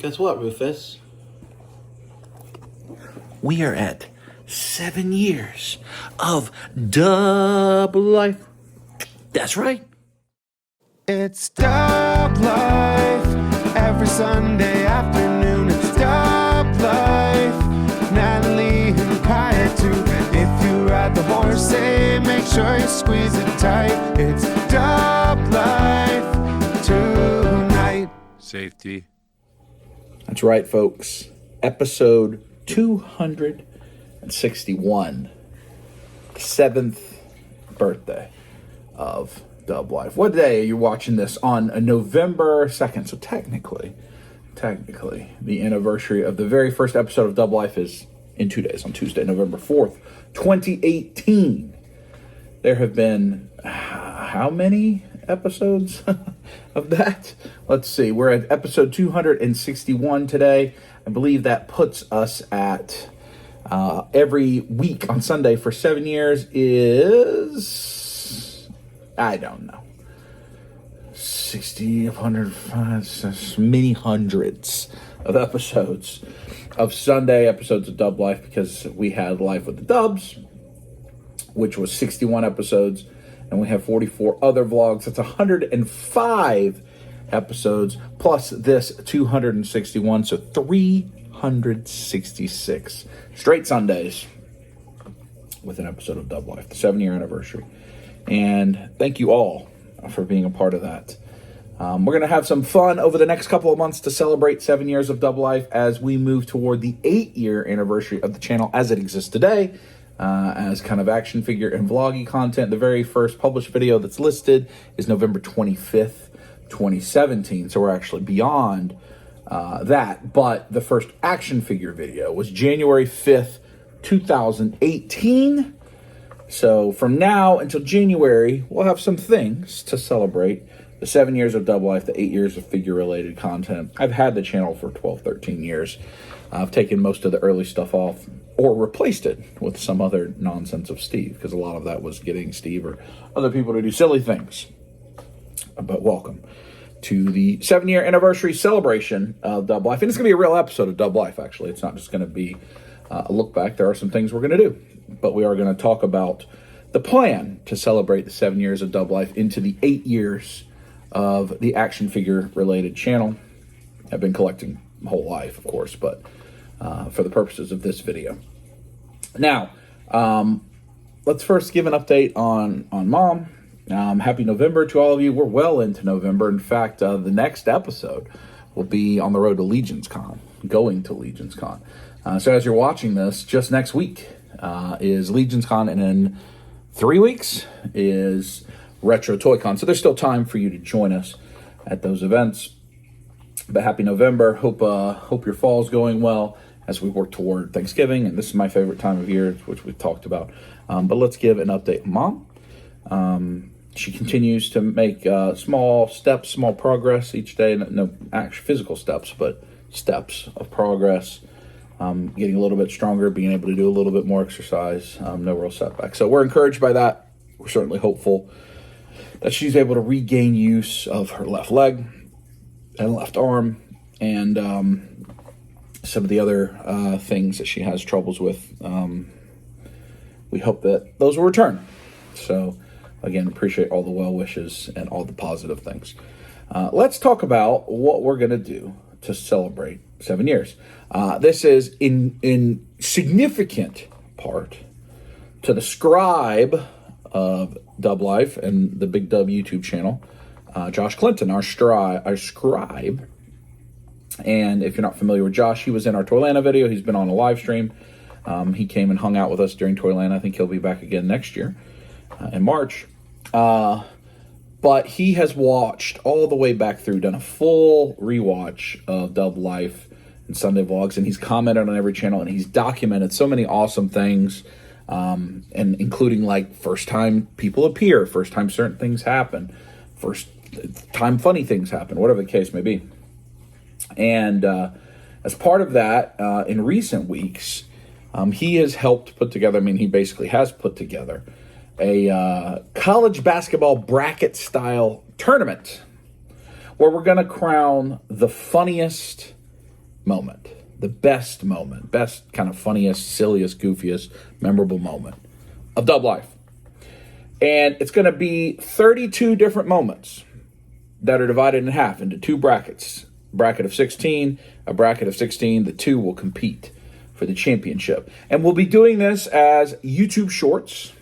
Guess what, Rufus? We are at 7 years of double life. That's right. It's Dub Life every Sunday afternoon. It's Dub Life, Natalie and Kaya too. If you ride the horse, say make sure you squeeze it tight. It's Dub Life tonight. Safety. That's right, folks. Episode 261. 7th birthday of Dub Life. What day are you watching this? On November 2nd. So technically, the anniversary of the very first episode of Dub Life is in 2 days, on Tuesday, November 4th, 2018. There have been how many episodes of that? Let's see. We're at episode 261 today. I believe that puts us at every week on Sunday for 7 years is, I don't know, 60, 100, many hundreds of episodes of Sunday episodes of Dub Life, because we had Life with the Dubs, which was 61 episodes, and we have 44 other vlogs. That's 105 episodes, plus this 261, so 366 straight Sundays with an episode of Dub Life, the 7-year anniversary. And thank you all for being a part of that. We're going to have some fun over the next couple of months to celebrate 7 years of Dub Life as we move toward the 8-year anniversary of the channel as it exists today, as kind of action figure and vloggy content. The very first published video that's listed is November 25th, 2017. So we're actually beyond that. But the first action figure video was January 5th, 2018. So from now until January, we'll have some things to celebrate. The 7 years of Dub Life, the 8 years of figure-related content. I've had the channel for 12, 13 years. I've taken most of the early stuff off or replaced it with some other nonsense of Steve, because a lot of that was getting Steve or other people to do silly things. But welcome to the 7-year anniversary celebration of Dub Life. And it's going to be a real episode of Dub Life, actually. It's not just going to be a look back. There are some things we're going to do. But we are going to talk about the plan to celebrate the 7 years of Dub Life into the 8 years of the action figure related channel. I've been collecting my whole life, of course, but for the purposes of this video. Now, let's first give an update on Mom. Happy November to all of you. We're well into November. In fact, the next episode will be on the road to Legion's Con, going to Legion's Con. So as you're watching this, just next week is Legion's Con, and in 3 weeks is Retro Toy Con. So there's still time for you to join us at those events. But happy November. Hope your fall's going well as we work toward Thanksgiving. And this is my favorite time of year, which we've talked about. But let's give an update. Mom, she continues to make small steps, small progress each day. No actual physical steps, but steps of progress. Getting a little bit stronger, being able to do a little bit more exercise. No real setback. So we're encouraged by that. We're certainly hopeful that she's able to regain use of her left leg and left arm, and some of the other things that she has troubles with. We hope that those will return. So, again, appreciate all the well wishes and all the positive things. Let's talk about what we're going to do to celebrate 7 years. This is in significant part to the scribe of Dub Life and the Big Dub YouTube channel, Josh Clinton, our scribe. And if you're not familiar with Josh, he was in our Toylanta video. He's been on a live stream. He came and hung out with us during Toylanta. I think he'll be back again next year in March. But he has watched all the way back through, done a full rewatch of Dub Life and Sunday vlogs, and he's commented on every channel, and he's documented so many awesome things. And including like first time people appear, first time certain things happen, first time funny things happen, whatever the case may be. And as part of that, in recent weeks, he has helped put together, he basically has put together a college basketball bracket style tournament where we're going to crown the funniest moment, the best moment, best kind of funniest, silliest, goofiest, memorable moment of Dub Life. And it's going to be 32 different moments that are divided in half into two brackets. A bracket of 16, a bracket of 16. The two will compete for the championship. And we'll be doing this as YouTube shorts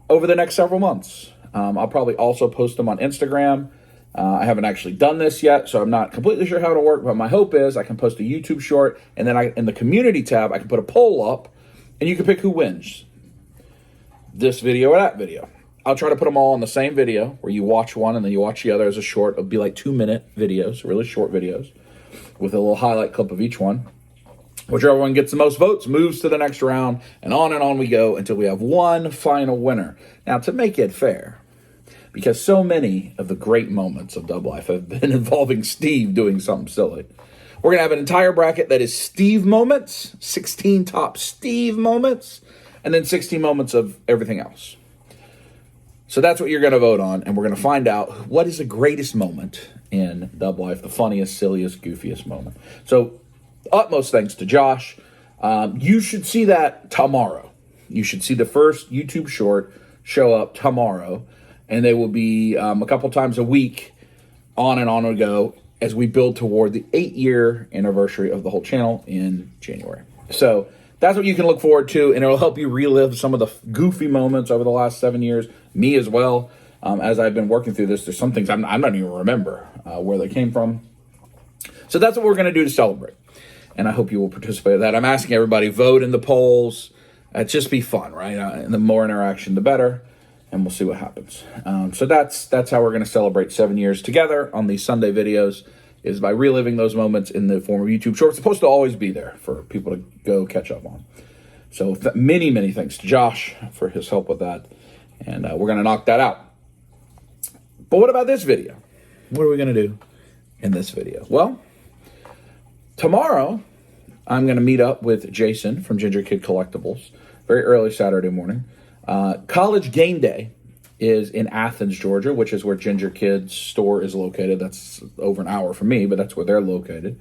over the next several months. I'll probably also post them on Instagram. I haven't actually done this yet, so I'm not completely sure how it'll work, but my hope is I can post a YouTube short, and then in the community tab, I can put a poll up, and you can pick who wins, this video or that video. I'll try to put them all in the same video, where you watch one and then you watch the other as a short. It'll be like 2-minute videos, really short videos, with a little highlight clip of each one. Whichever one gets the most votes moves to the next round, and on we go until we have one final winner. Now, to make it fair, because so many of the great moments of Dub Life have been involving Steve doing something silly, we're going to have an entire bracket that is Steve moments, 16 top Steve moments, and then 16 moments of everything else. So that's what you're going to vote on, and we're going to find out what is the greatest moment in Dub Life, the funniest, silliest, goofiest moment. So utmost thanks to Josh. You should see that tomorrow. You should see the first YouTube short show up tomorrow, and they will be a couple times a week on we go as we build toward the 8-year anniversary of the whole channel in January. So that's what you can look forward to, and it'll help you relive some of the goofy moments over the last 7 years, me as well. As I've been working through this, there's some things I'm not even remember where they came from. So that's what we're going to do to celebrate, and I hope you will participate in that. I'm asking everybody, vote in the polls. Just be fun, right? And the more interaction, the better, and we'll see what happens. So that's how we're going to celebrate 7 years together on these Sunday videos, is by reliving those moments in the form of YouTube shorts. It's supposed to always be there for people to go catch up on. So many thanks to Josh for his help with that, and we're going to knock that out. But what about this video? What are we going to do in this video? Well, tomorrow, I'm going to meet up with Jason from Ginger Kid Collectibles, very early Saturday morning. College Game Day is in Athens, Georgia, which is where Ginger Kid's store is located. That's over an hour from me, but that's where they're located.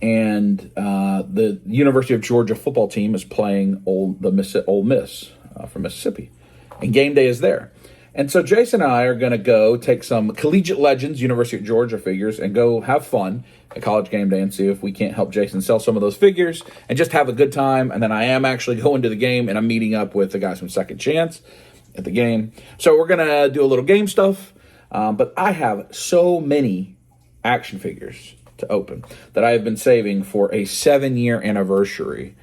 And the University of Georgia football team is playing Ole Miss from Mississippi. And game day is there. And so Jason and I are going to go take some Collegiate Legends, University of Georgia figures, and go have fun at College Game Day and see if we can't help Jason sell some of those figures and just have a good time. And then I am actually going to the game, and I'm meeting up with the guys from Second Chance at the game. So we're going to do a little game stuff. But I have so many action figures to open that I have been saving for a 7-year anniversary.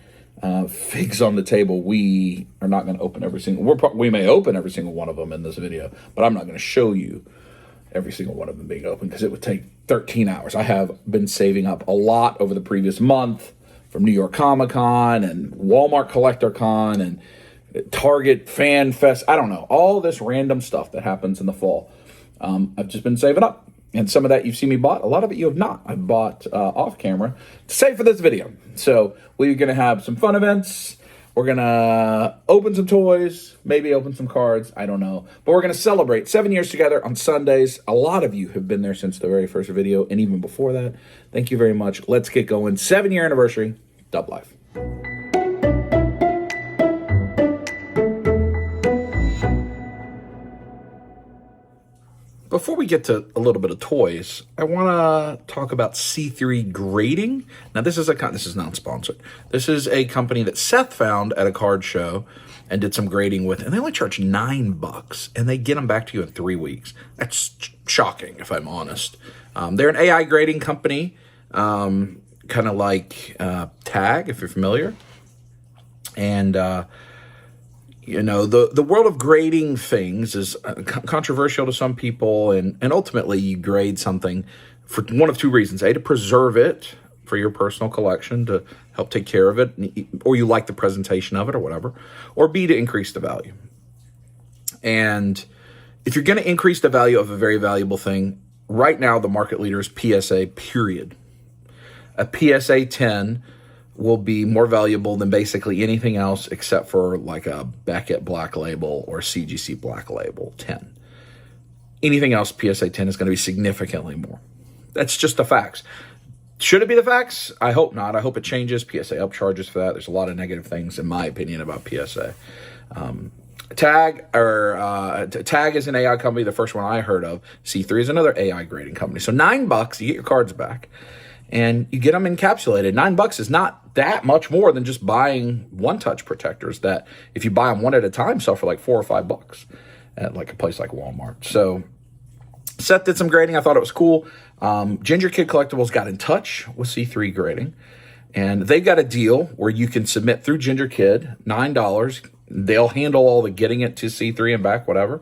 Figs on the table. We are not going to open every single. We may open every single one of them in this video, but I'm not going to show you every single one of them being open because it would take 13 hours. I have been saving up a lot over the previous month from New York Comic Con and Walmart Collector Con and Target Fan Fest. I don't know, all this random stuff that happens in the fall. I've just been saving up. And some of that you've seen me bought. A lot of it you have not. I bought off camera to save for this video. So we're going to have some fun events. We're going to open some toys. Maybe open some cards. I don't know. But we're going to celebrate 7 years together on Sundays. A lot of you have been there since the very first video and even before that. Thank you very much. Let's get going. 7-year anniversary. Dub Life. Before we get to a little bit of toys, I want to talk about C3 Grading. Now, this is not sponsored. This is a company that Seth found at a card show and did some grading with, and they only charge $9, and they get them back to you in 3 weeks. That's shocking, if I'm honest. They're an AI grading company, kind of like Tag, if you're familiar. And you know, the world of grading things is controversial to some people, and ultimately you grade something for one of two reasons. A, to preserve it for your personal collection, to help take care of it, or you like the presentation of it or whatever, or B, to increase the value. And if you're going to increase the value of a very valuable thing, right now the market leader is PSA, period. A PSA 10 will be more valuable than basically anything else except for like a Beckett Black Label or CGC Black Label 10. Anything else, PSA 10 is going to be significantly more. That's just the facts. Should it be the facts? I hope not. I hope it changes. PSA upcharges for that. There's a lot of negative things, in my opinion, about PSA. Tag is an AI company, the first one I heard of. C3 is another AI grading company. So $9, you get your cards back, and you get them encapsulated. $9 is not that much more than just buying one-touch protectors that, if you buy them one at a time, sell for like $4 or $5 at like a place like Walmart. So Seth did some grading. I thought it was cool. Ginger Kid Collectibles got in touch with C3 Grading, and they've got a deal where you can submit through Ginger Kid, $9. They'll handle all the getting it to C3 and back, whatever,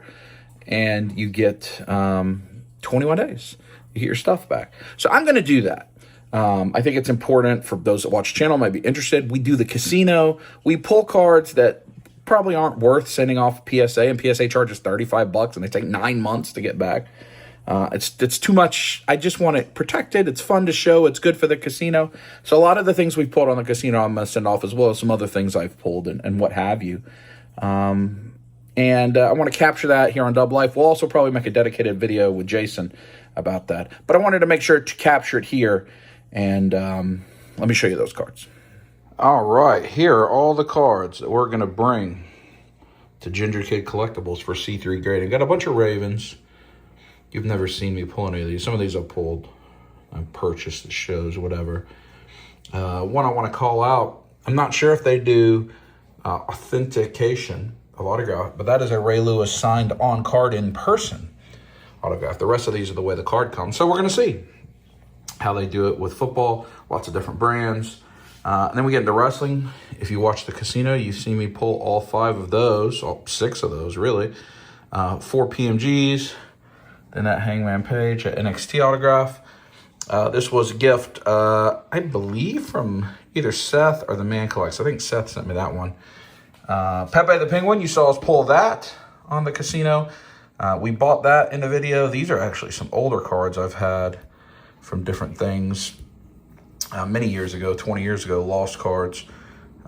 and you get 21 days. You get your stuff back. So I'm going to do that. I think it's important for those that watch the channel, might be interested. We do the casino. We pull cards that probably aren't worth sending off PSA, and PSA charges $35, and they take 9 months to get back. It's too much. I just want it protected. It's fun to show. It's good for the casino. So a lot of the things we've pulled on the casino, I'm going to send off, as well as some other things I've pulled and what have you. I want to capture that here on Dub Life. We'll also probably make a dedicated video with Jason about that. But I wanted to make sure to capture it here. And let me show you those cards. All right. Here are all the cards that we're going to bring to Ginger Kid Collectibles for C3 grading. Got a bunch of Ravens. You've never seen me pull any of these. Some of these I've pulled. I've purchased at shows, whatever. One I want to call out. I'm not sure if they do authentication of autograph, but that is a Ray Lewis signed on card in person autograph. The rest of these are the way the card comes. So we're going to see how they do it with football. Lots of different brands. And then we get into wrestling. If you watch the casino, you see me pull all 5 of those, all 6 of those, really. 4 PMGs. Then that Hangman Page at NXT autograph. This was a gift, I believe, from either Seth or the Man Collects. I think Seth sent me that one. Pepe the Penguin, you saw us pull that on the casino. We bought that in the video. These are actually some older cards I've had from different things. Many years ago, 20 years ago, lost cards.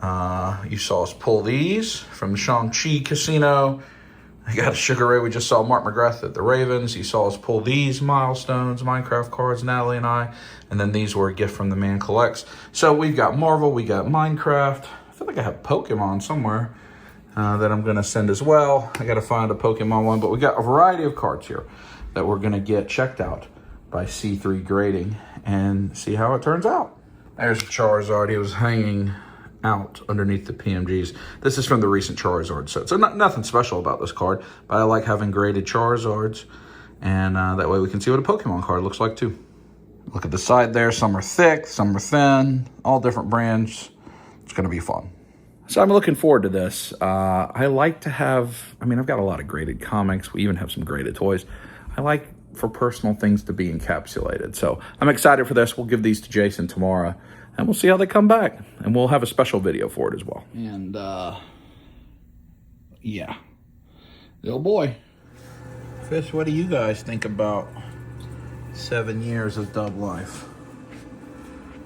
You saw us pull these from the Shang-Chi casino. I got a Sugar Ray. We just saw Mark McGrath at the Ravens. You saw us pull these Milestones, Minecraft cards, Natalie and I. And then these were a gift from the Man Collects. So we've got Marvel, we got Minecraft. I feel like I have Pokemon somewhere that I'm going to send as well. I got to find a Pokemon one. But we got a variety of cards here that we're going to get checked out by C3 Grading and see how it turns out. There's Charizard. He was hanging out underneath the PMGs. This is from the recent Charizard set. So nothing special about this card, but I like having graded Charizards, and that way we can see what a Pokemon card looks like too. Look at the side there. Some are thick, some are thin, all different brands. It's going to be fun. So I'm looking forward to this. I like to have, I've got a lot of graded comics. We even have some graded toys. I like for personal things to be encapsulated. So I'm excited for this. We'll give these to Jason tomorrow, and we'll see how they come back. And we'll have a special video for it as well. And, yeah. Oh, boy. Fish, what do you guys think about 7 years of Dub Life?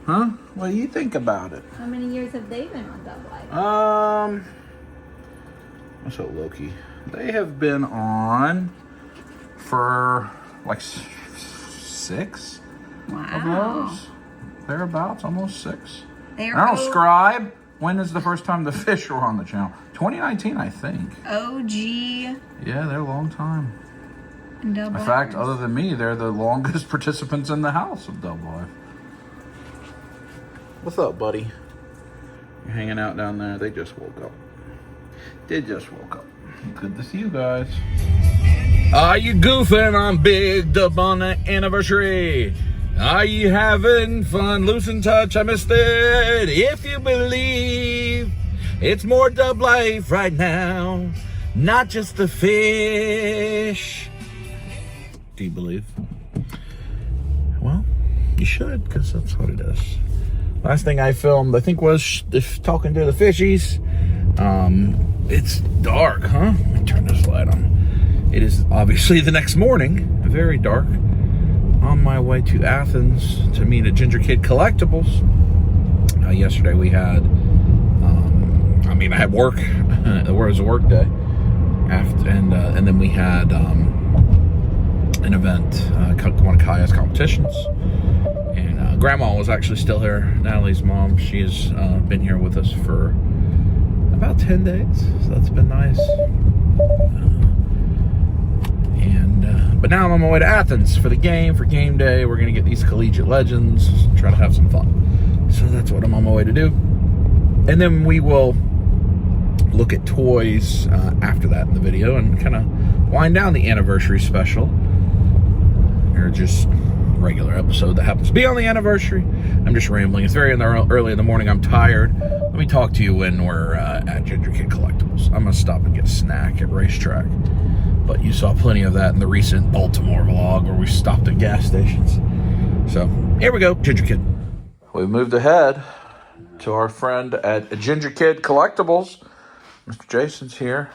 Huh? What do you think about it? How many years have they been on Dub Life? What's up, Loki? They have been on for like 6 of those. Thereabouts, almost 6. I don't know, Scribe. When is the first time the fish were on the channel? 2019, I think. OG. Yeah, they're a long time. Dub In fact, other than me, they're the longest participants in the house of Dub Life. What's up, buddy? You're hanging out down there. They just woke up. They just woke up. Good to see you guys. Are you goofing on Big Dub on the anniversary? Are you having fun? Losing touch, I missed it. If you believe it's more Dub Life right now, not just the fish. Do you believe? Well, you should, because that's what it is. Last thing I filmed, I think, was talking to the fishies. It's dark, huh? Let me turn this light on. It is obviously the next morning, very dark. On my way to Athens to meet at Ginger Kid Collectibles. Yesterday we had, I had work. It was a work day. And then we had an event, one of Kaya's competitions. And Grandma was actually still here. Natalie's mom. She's been here with us for about 10 days. So that's been nice. But now I'm on my way to Athens for the game, for game day. We're going to get these collegiate legends, try to have some fun. So that's what I'm on my way to do. And then we will look at toys after that in the video and kind of wind down the anniversary special. Or just regular episode that happens to be on the anniversary. I'm just rambling. It's very early in the morning. I'm tired. Let me talk to you when we're at Ginger Kid Collectibles. I'm going to stop and get a snack at Racetrack. But you saw plenty of that in the recent Baltimore vlog where we stopped at gas stations. So here we go, Ginger Kid. We've moved ahead to our friend at Ginger Kid Collectibles. Mr. Jason's here,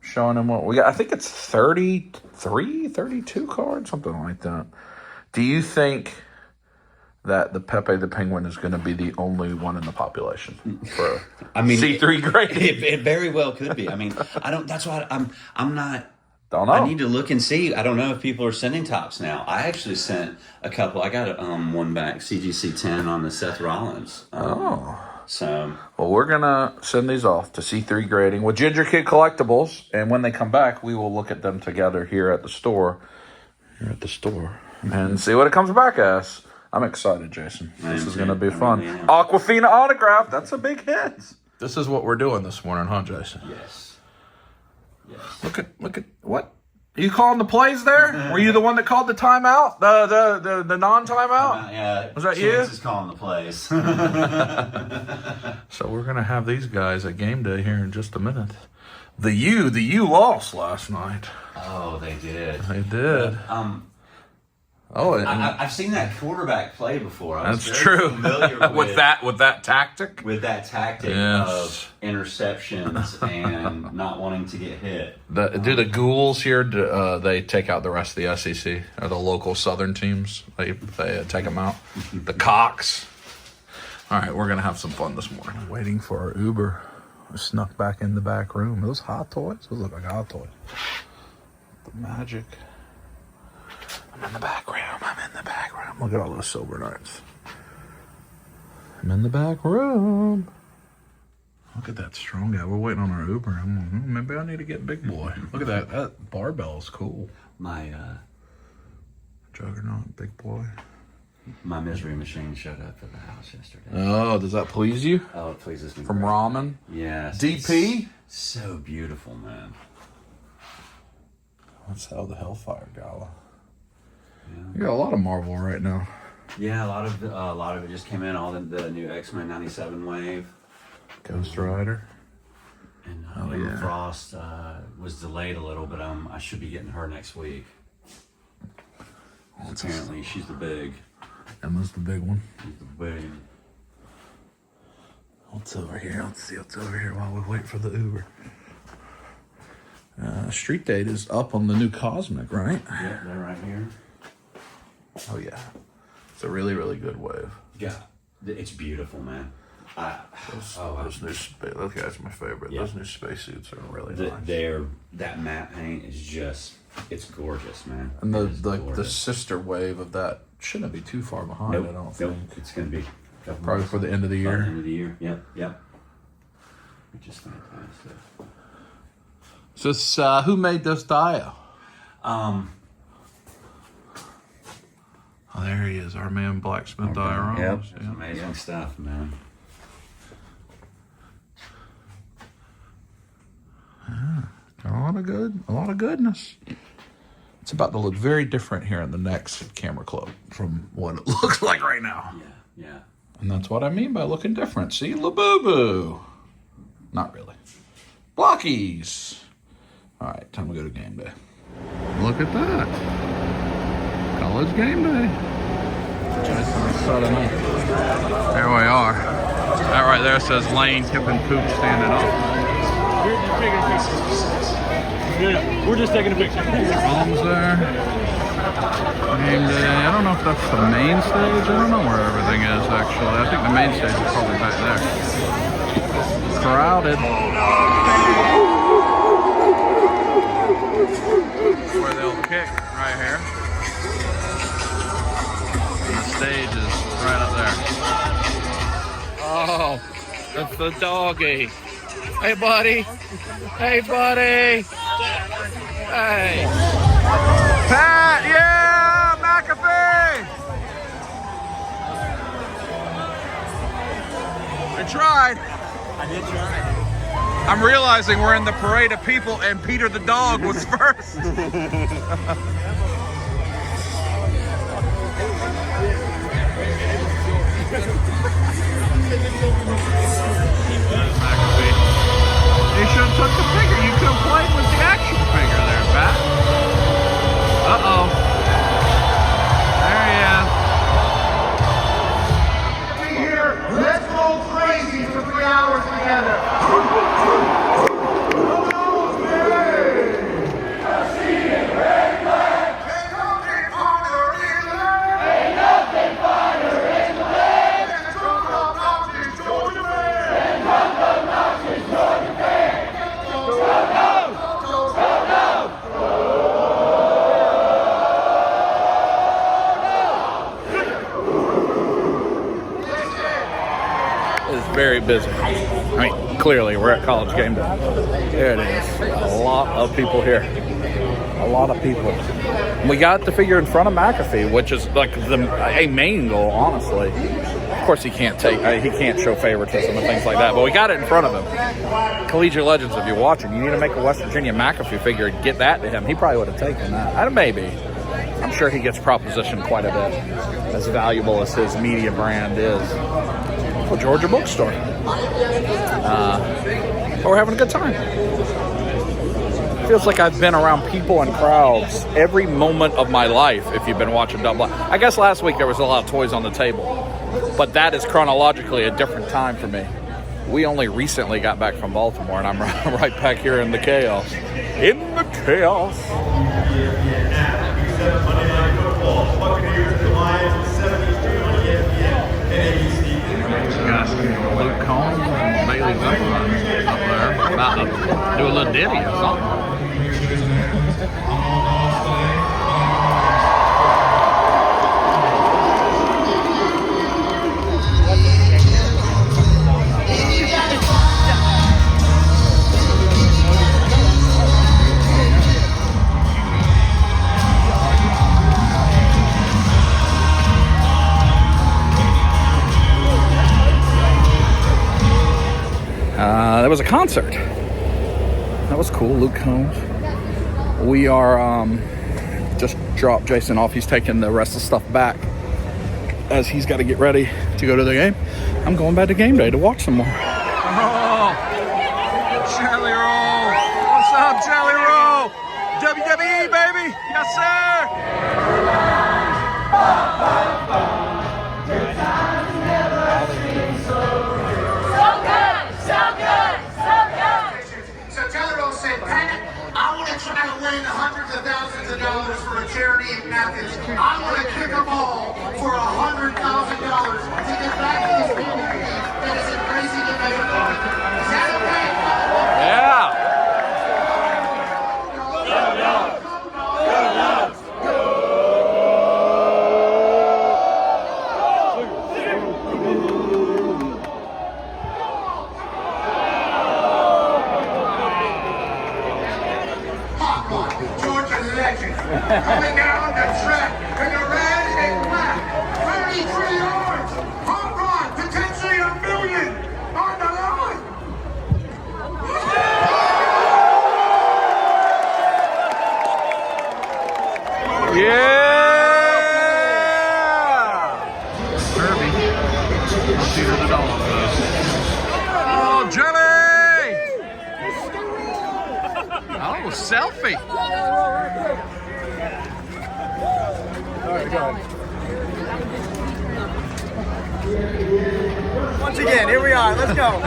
showing him what we got. I think it's 33, 32 cards, something like that. Do you think that the Pepe the Penguin is going to be the only one in the population for C3 grade? It very well could be. I mean, I don't. That's why I'm not. Don't know. I need to look and see. I don't know if people are sending tops now. I actually sent a couple. I got one back, CGC 10 on the Seth Rollins. So, well, we're going to send these off to C3 grading with Ginger Kid Collectibles. And when they come back, we will look at them together here at the store. And see what it comes back as. I'm excited, Jason. This is going to be fun. Really Aquafina autograph. That's a big hit. This is what we're doing this morning, huh, Jason? Yes. Look at what? Are you calling the plays there? Were you the one that called the timeout? The non-timeout? Yeah. Was that Chance you? is calling the plays. So we're going to have these guys at game day here in just a minute. The U lost last night. Oh, they did. They did. I've seen that quarterback play before. I was That's very true. familiar with that tactic. With that tactic of interceptions and not wanting to get hit. Do the Ghouls here? They take out the rest of the SEC or the local Southern teams? They take them out. The Cox. All right, we're gonna have some fun this morning. Waiting for our Uber. We snuck back in the back room. Those hot toys. Those look like hot toys. The magic. I'm in the back room. Look at all those silver knights. I'm in the back room. Look at that strong guy. We're waiting on our Uber. Maybe I need to get big boy. Look at that. That barbell is cool. My Juggernaut, big boy. My misery machine showed up at the house yesterday. Oh, does that please you? Oh, it pleases me. From Ramen? Yes. DP? So beautiful, man. Let's sell the Hellfire Gala. Yeah. You got a lot of Marvel right now. Yeah, a lot of it just came in. All the new X-Men '97 wave. Ghost Rider. And Emma Frost was delayed a little, but I should be getting her next week. Apparently, she's the big. Emma's the big one. She's the big. What's over here? Let's see what's over here while we wait for the Uber. Street Date is up on the new Cosmic, right? Yeah, they're right here. Oh, yeah. It's a really, really good wave. Yeah. It's beautiful, man. Those new space, those guys are my favorite. Yeah. Those new spacesuits are really nice. That matte paint is just, it's gorgeous, man. And the sister wave of that shouldn't be too far behind, I don't think. It's going to be probably for the end of the year. End of the year, yep. Which is fantastic. So, who made this dio? Oh, there he is, our man Blacksmith Dioramas. Yep, it's amazing stuff, man. Yeah, a lot of goodness. It's about to look very different here in the next camera club from what it looks like right now. Yeah. And that's what I mean by looking different. See, Labubu. Not really. Blockies. All right, time to go to game day. Look at that. College game day. There we are. That right there says Lane Kippen Poop standing up. We're just taking a picture. Mom's there. Game day. I don't know if that's the main stage. I don't know where everything is, actually. I think the main stage is probably back there. Crowded. Where they'll kick right here. The stage is That's the doggy. Hey, buddy. Hey, buddy. Hey. Pat, yeah, McAfee. I tried. I did try. I'm realizing we're in the parade of people and Peter the dog was first. You should have took the figure. You could have played with the action figure there, Pat. Uh-oh. There he is. Be here. Let's go crazy for 3 hours together. Very busy. I mean, clearly we're at college game day. There it is. A lot of people here. A lot of people. We got the figure in front of McAfee, which is like a main goal, honestly. Of course, he can't show favoritism and things like that, but we got it in front of him. Collegiate Legends, if you're watching, you need to make a West Virginia McAfee figure and get that to him. He probably would have taken that. Maybe. I'm sure he gets propositioned quite a bit, as valuable as his media brand is. Georgia bookstore. But we're having a good time. Feels like I've been around people and crowds every moment of my life if you've been watching Double I. I guess last week there was a lot of toys on the table, but that is chronologically a different time for me. We only recently got back from Baltimore, and I'm right back here in the chaos. In the chaos. Got Luke Combs and Bailey Zimmerman up there about to do a little ditty or something. There was a concert. That was cool. Luke Combs. We are just dropped Jason off. He's taking the rest of the stuff back as he's got to get ready to go to the game. I'm going back to game day to watch some more. Oh, Jelly Roll. What's up, Jelly Roll? WWE, baby. Yes, sir. Trying to win hundreds of thousands of dollars for a charity in Athens. I want to kick a ball for $100,000 to get back to this community that is embracing the metaphor. Is that okay? Yeah. Coming down the track in the red and black, 33 yards, home run, potentially $1 million on the line. Yeah! Kirby. Peter the dog. Oh, Jelly! Oh, selfie. Once again, here we are. Let's go.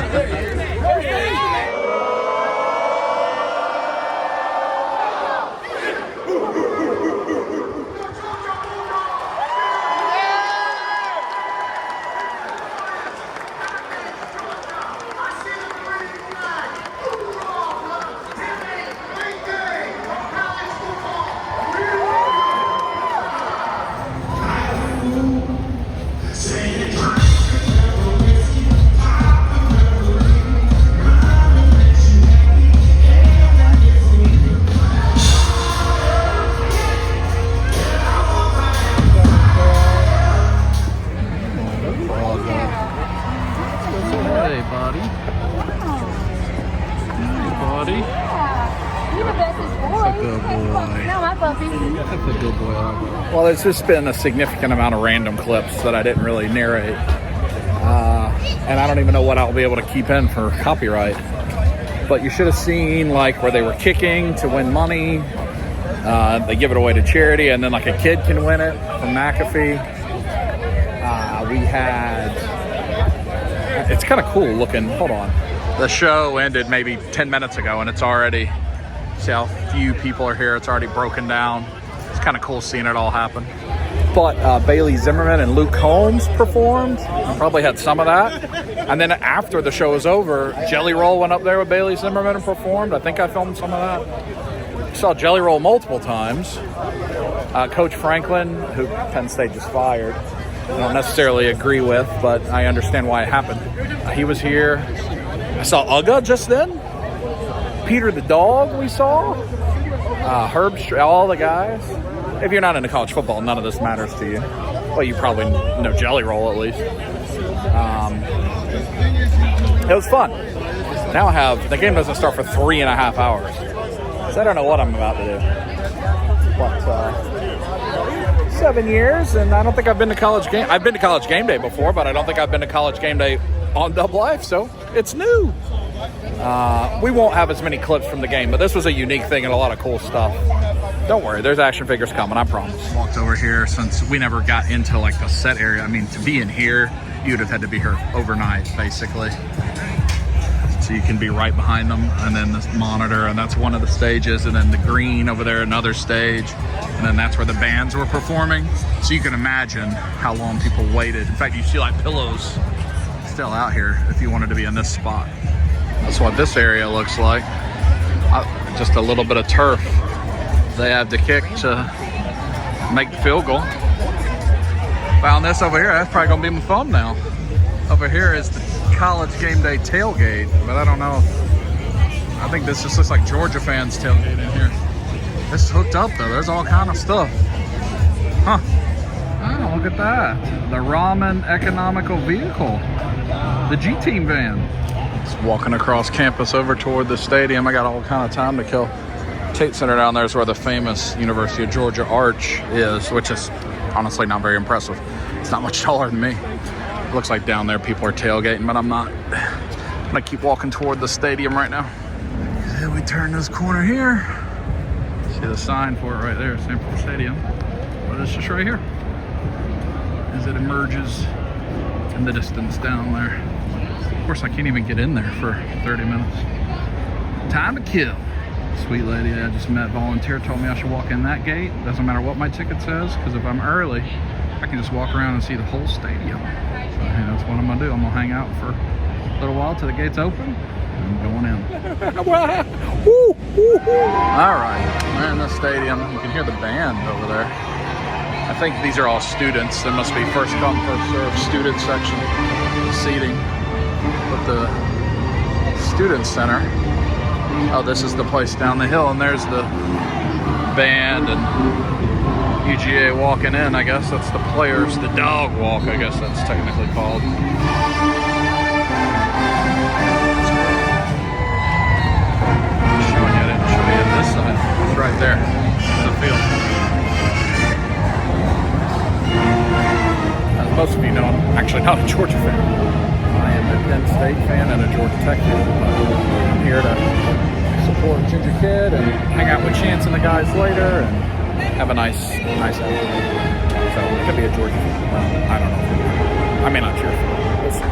That's a good boy. Well, there's just been a significant amount of random clips that I didn't really narrate. And I don't even know what I'll be able to keep in for copyright. But you should have seen like where they were kicking to win money. They give it away to charity, and then like a kid can win it from McAfee. We had... It's kind of cool looking. Hold on. The show ended maybe 10 minutes ago, and it's already... See how few people are here. It's already broken down. It's kind of cool seeing it all happen. But Bailey Zimmerman and Luke Combs performed. I probably had some of that. And then after the show was over, Jelly Roll went up there with Bailey Zimmerman and performed. I think I filmed some of that. Saw Jelly Roll multiple times. Coach Franklin, who Penn State just fired, I don't necessarily agree with, but I understand why it happened. He was here. I saw Uga just then. Peter the dog we saw. Herb, all the guys. If you're not into college football, none of this matters to you. Well, you probably know Jelly Roll at least. It was fun. Now the game doesn't start for 3.5 hours. So I don't know what I'm about to do. But 7 years, and I don't think I've been to college game. I've been to college game day before, but I don't think I've been to college game day on Dub Life, so it's new. We won't have as many clips from the game, but this was a unique thing and a lot of cool stuff. Don't worry, there's action figures coming, I promise. Walked over here since we never got into like the set area. I mean, to be in here, you'd have had to be here overnight, basically. So you can be right behind them, and then this monitor, and that's one of the stages, and then the green over there, another stage, and then that's where the bands were performing. So you can imagine how long people waited. In fact, you see like pillows still out here if you wanted to be in this spot. That's what this area looks like. Just a little bit of turf. They have to kick to make the field goal. Found this over here. That's probably gonna be my thumbnail. Over here is the college game day tailgate, but I don't know. I think this just looks like Georgia fans tailgate in here. This is hooked up though. There's all kind of stuff. Huh. Oh, look at that. The Ramen Economical Vehicle. The G-Team van. Just walking across campus over toward the stadium. I got all kind of time to kill. Tate Center down there is where the famous University of Georgia Arch is, which is honestly not very impressive. It's not much taller than me. It looks like down there people are tailgating, but I'm not. I'm gonna keep walking toward the stadium right now. Then we turn this corner here. See the sign for it right there, Sanford Stadium. But it's just right here as it emerges in the distance down there. Of course, I can't even get in there for 30 minutes. Time to kill. Sweet lady I just met, volunteer, told me I should walk in that gate. Doesn't matter what my ticket says, because if I'm early, I can just walk around and see the whole stadium. So hey, that's what I'm gonna do. I'm gonna hang out for a little while till the gates open. I'm going in. All right, we're in the stadium. You can hear the band over there. I think these are all students. There must be first come, first served student section seating. But the student center. Oh, this is the place down the hill, and there's the band and UGA walking in. I guess that's the players, the dog walk, I guess that's technically called. Showing you, I didn't show you this side. It's right there, the field. As most of you know, I'm actually not a Georgia fan. I am a Penn State fan and a Georgia Tech fan, but I'm here to support Ginger Kid and hang out with Chance and the guys later and have a nice afternoon. So it could be a Georgia fan. I don't know. I may not cheer for it. We'll see.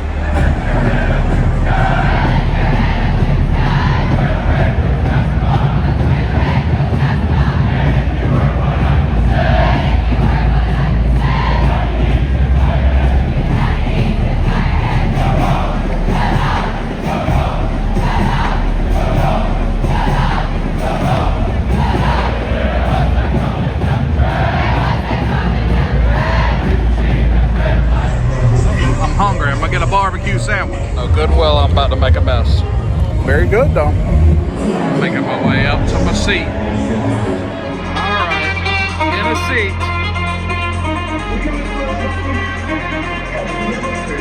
Barbecue sandwich. Oh, Goodwill, I'm about to make a mess. Very good, though. Making my way up to my seat. All right, in a seat.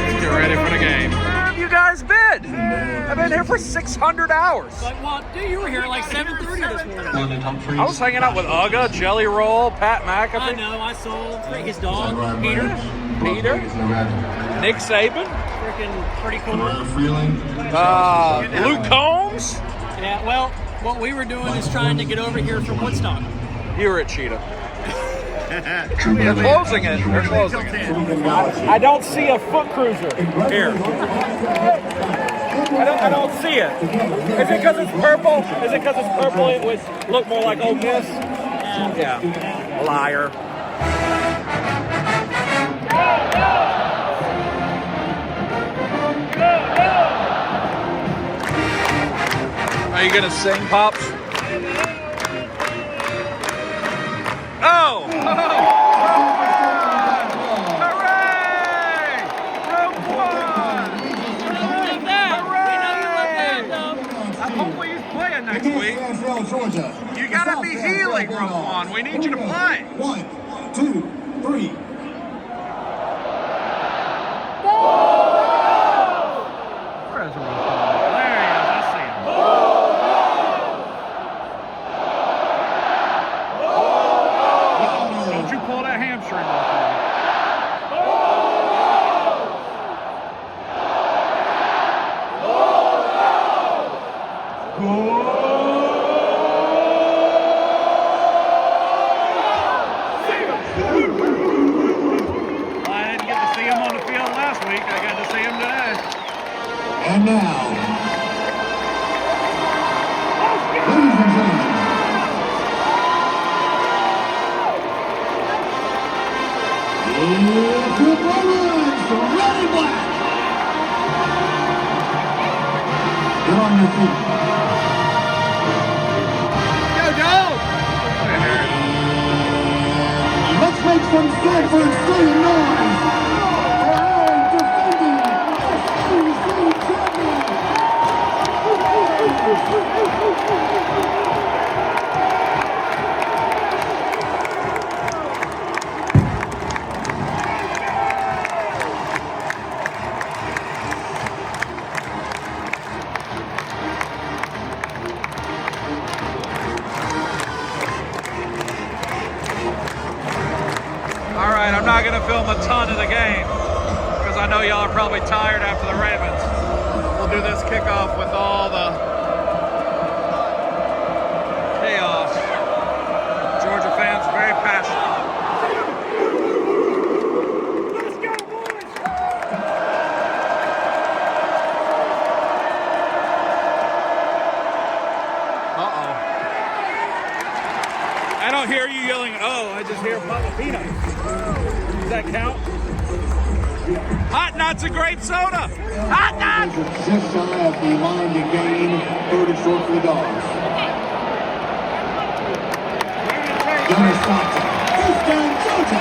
Let's get ready for the game. Where have you guys been? did. I've been here for 600 hours. Well, dude, you were here at like 7:30 this morning. I was hanging out with Uga, Jelly Roll, Pat I McAfee, know, I saw his dog, Peter. Nick Saban, Freaking pretty cool. Luke Combs. Yeah, well, what we were doing is trying to get over here from Woodstock. You were at Cheetah. They're closing it. They're closing it. I don't see a foot cruiser here. I don't see it. Is it because it's purple? Is it because it's purple? It would look more like Ole Miss. Yeah. Liar. Are you gonna sing, Pops? Oh! Hooray! Rogue One! Hopefully he's playing next week. You gotta be healing, Rogue One. We need you to play. 1, 2, 3. Where is Rogue One? There he is. I see him. Don't you pull that hamstring off. I didn't get to see him on the field last week. I got to see him today. And now, ladies and gentlemen, it's your brothers, the Red and Black. Get on your feet. Let's make some Stanford Stadium noise for our defending SEC champion. All right, I'm not going to film a ton of the game because I know y'all are probably tired after the Ravens. We'll do this kickoff with all the chaos. Georgia fans very passionate. Let's go, boys! Uh-oh. I don't hear you yelling, oh, I just hear Papa Peanut. Does that count? Hot Nuts, a great soda! Hot Nuts! Just shy of the line to gain, third and short for the Dogs. Gunner stops it. First down, Georgia.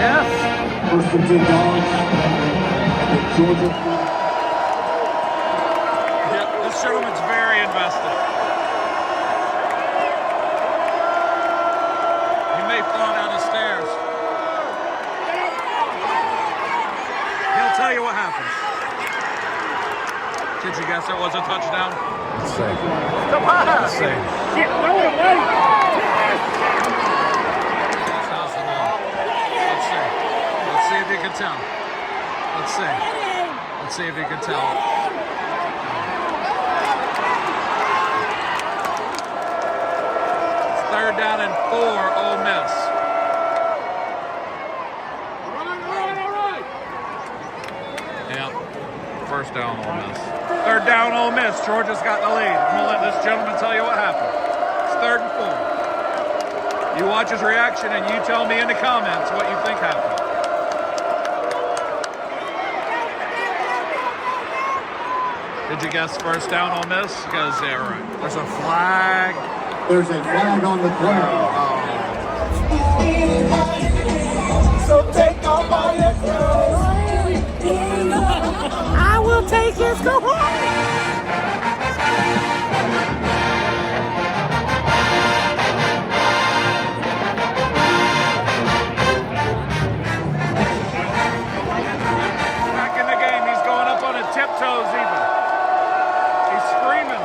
Yes. First and 10 Dogs. And Georgia. Yep, this gentleman's very invested. He may fall down the stairs. He'll tell you what happens. Did you guess it was a touchdown? Safe. Come on! Safe. Let's see if you can tell. Let's see. Let's see if you can tell. It's 3rd down and 4, Ole Miss. Yeah, 1st down, Ole Miss. 3rd down, Ole Miss. Georgia's got the lead. I'm gonna let this gentleman tell you what happened. It's 3rd and 4. You watch his reaction and you tell me in the comments what you think happened. Did you guess 1st down, Ole Miss? Because they're right. There's a flag. There's a flag on the play. So take off all your clothes. I will take his go home. screaming.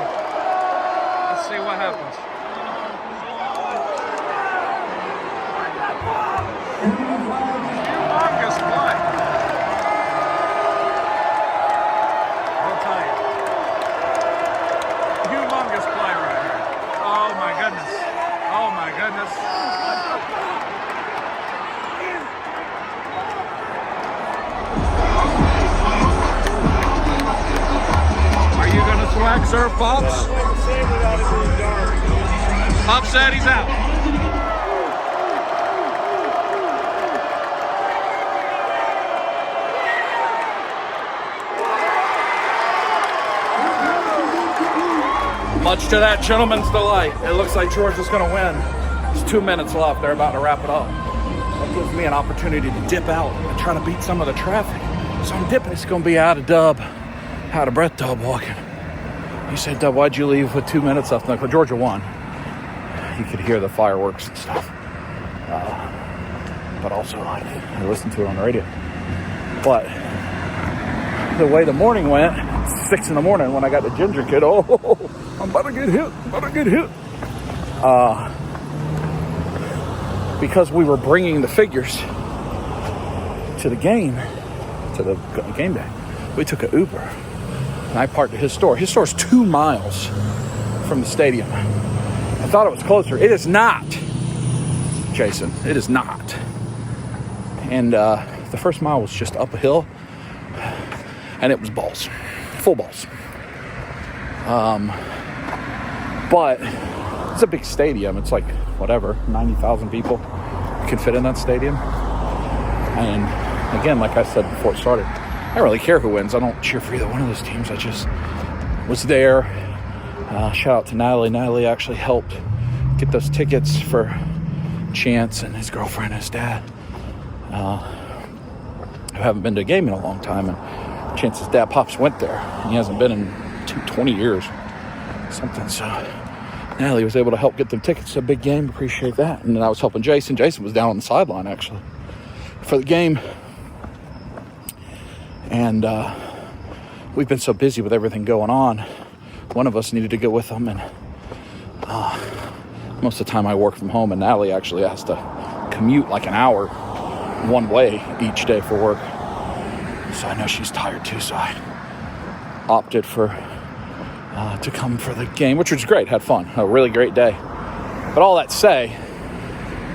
Let's see what happens. Humongous play. Hold tight. Humongous play right here. Oh my goodness. Oh my goodness. Are you gonna swag surf, Pops? Pop said he's out. Much to that gentleman's delight, it looks like Georgia's going to win. There's 2 minutes left. They're about to wrap it up. That gives me an opportunity to dip out and try to beat some of the traffic. So I'm dipping. It's going to be out of breath Dub walking. He said, Dub, why'd you leave with 2 minutes left? Like, well, Georgia won. You could hear the fireworks and stuff. But also, like, I listened to it on the radio. But the way the morning went, 6 in the morning when I got the ginger kid, I'm about to get hit. Because we were bringing the figures to the game day, we took an Uber. And I parked at his store. His store's 2 miles from the stadium. I thought it was closer. It is not, Jason. It is not. And the first mile was just up a hill. And it was balls. Full balls. But it's a big stadium. It's like, whatever, 90,000 people can fit in that stadium. And again, like I said before it started, I don't really care who wins. I don't cheer for either one of those teams. I just was there. Shout out to Natalie. Natalie actually helped get those tickets for Chance and his girlfriend and his dad. I haven't been to a game in a long time, and Chance's dad, Pops, went there. He hasn't been in 20 years. Something, so Natalie was able to help get them tickets to a big game. Appreciate that. And then I was helping Jason. Jason was down on the sideline, actually, for the game. And we've been so busy with everything going on. One of us needed to go with them, and most of the time I work from home, and Natalie actually has to commute like an hour one way each day for work. So I know she's tired too, so I opted for to come for the game, which was great. Had fun. A really great day. But all that to say,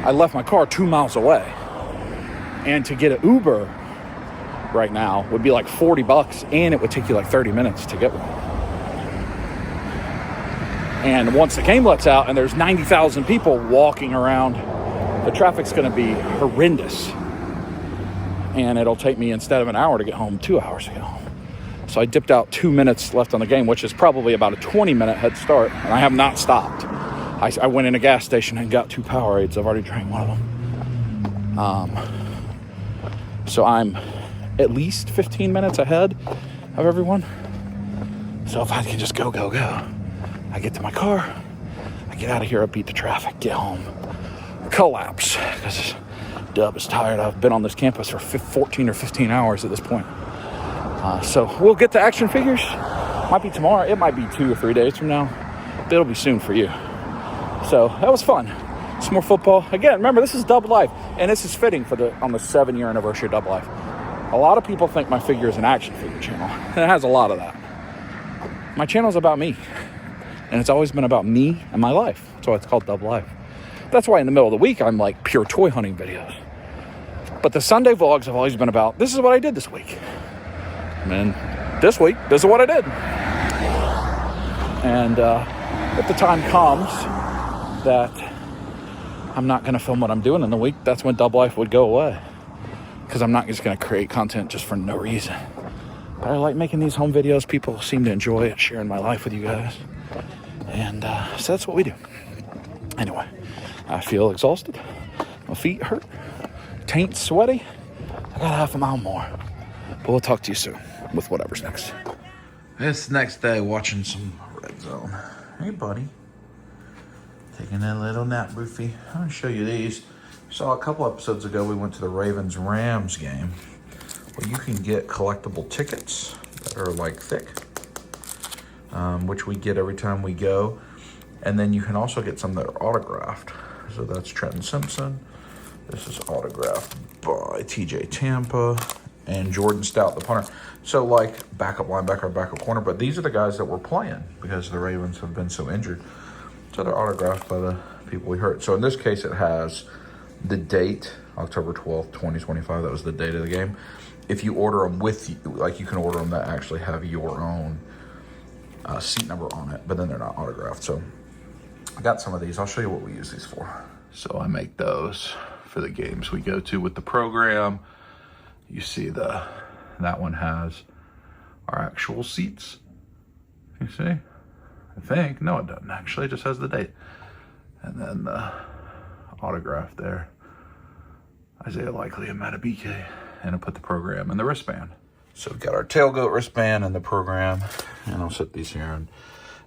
I left my car 2 miles away, and to get an Uber right now would be like $40, and it would take you like 30 minutes to get one. And once the game lets out and there's 90,000 people walking around, the traffic's going to be horrendous. And it'll take me, instead of an hour to get home, 2 hours to get home. So I dipped out 2 minutes left on the game, which is probably about a 20-minute head start. And I have not stopped. I went in a gas station and got 2 Powerades. I've already drank one of them. So I'm at least 15 minutes ahead of everyone. So if I can just go. I get to my car, I get out of here, I beat the traffic, get home, collapse, because Dub is tired. I've been on this campus for 14 or 15 hours at this point. So we'll get to action figures. Might be tomorrow, it might be 2 or 3 days from now, but it'll be soon for you. So that was fun. Some more football. Again, remember, this is Dub Life, and this is fitting for on the 7-year anniversary of Dub Life. A lot of people think my figure is an action figure channel, and it has a lot of that. My channel is about me. And it's always been about me and my life. That's why it's called Dub Life. That's why in the middle of the week, I'm like pure toy hunting videos. But the Sunday vlogs have always been about, this is what I did this week. And this week, this is what I did. And if the time comes that I'm not going to film what I'm doing in the week, that's when Dub Life would go away. Because I'm not just going to create content just for no reason. But I like making these home videos. People seem to enjoy it, sharing my life with you guys. And so that's what we do. Anyway, I feel exhausted. My feet hurt. Taint sweaty. I got half a mile more. But we'll talk to you soon with whatever's next. It's the next day watching some Red Zone. Hey, buddy. Taking that little nap, Boofy. I'm going to show you these. You saw a couple episodes ago we went to the Ravens-Rams game. Well, you can get collectible tickets that are like thick. which we get every time we go. And then you can also get some that are autographed. So that's Trenton Simpson. This is autographed by TJ Tampa and Jordan Stout, the punter. So like backup linebacker, backup corner, but these are the guys that were playing because the Ravens have been so injured. So they're autographed by the people we hurt. So in this case, it has the date, October 12th, 2025. That was the date of the game. If you order them with you, like you can order them that actually have your own seat number on it, but then they're not autographed. So I got some of these. I'll show you what we use these for. So I make those for the games we go to with the program. You see that one has our actual seats. You see? I think. No, it doesn't actually. It just has the date. And then the autograph there. Isaiah Likely and Matabike. And I put the program and the wristband. So we've got our tailgate wristband and the program. And I'll set these here. And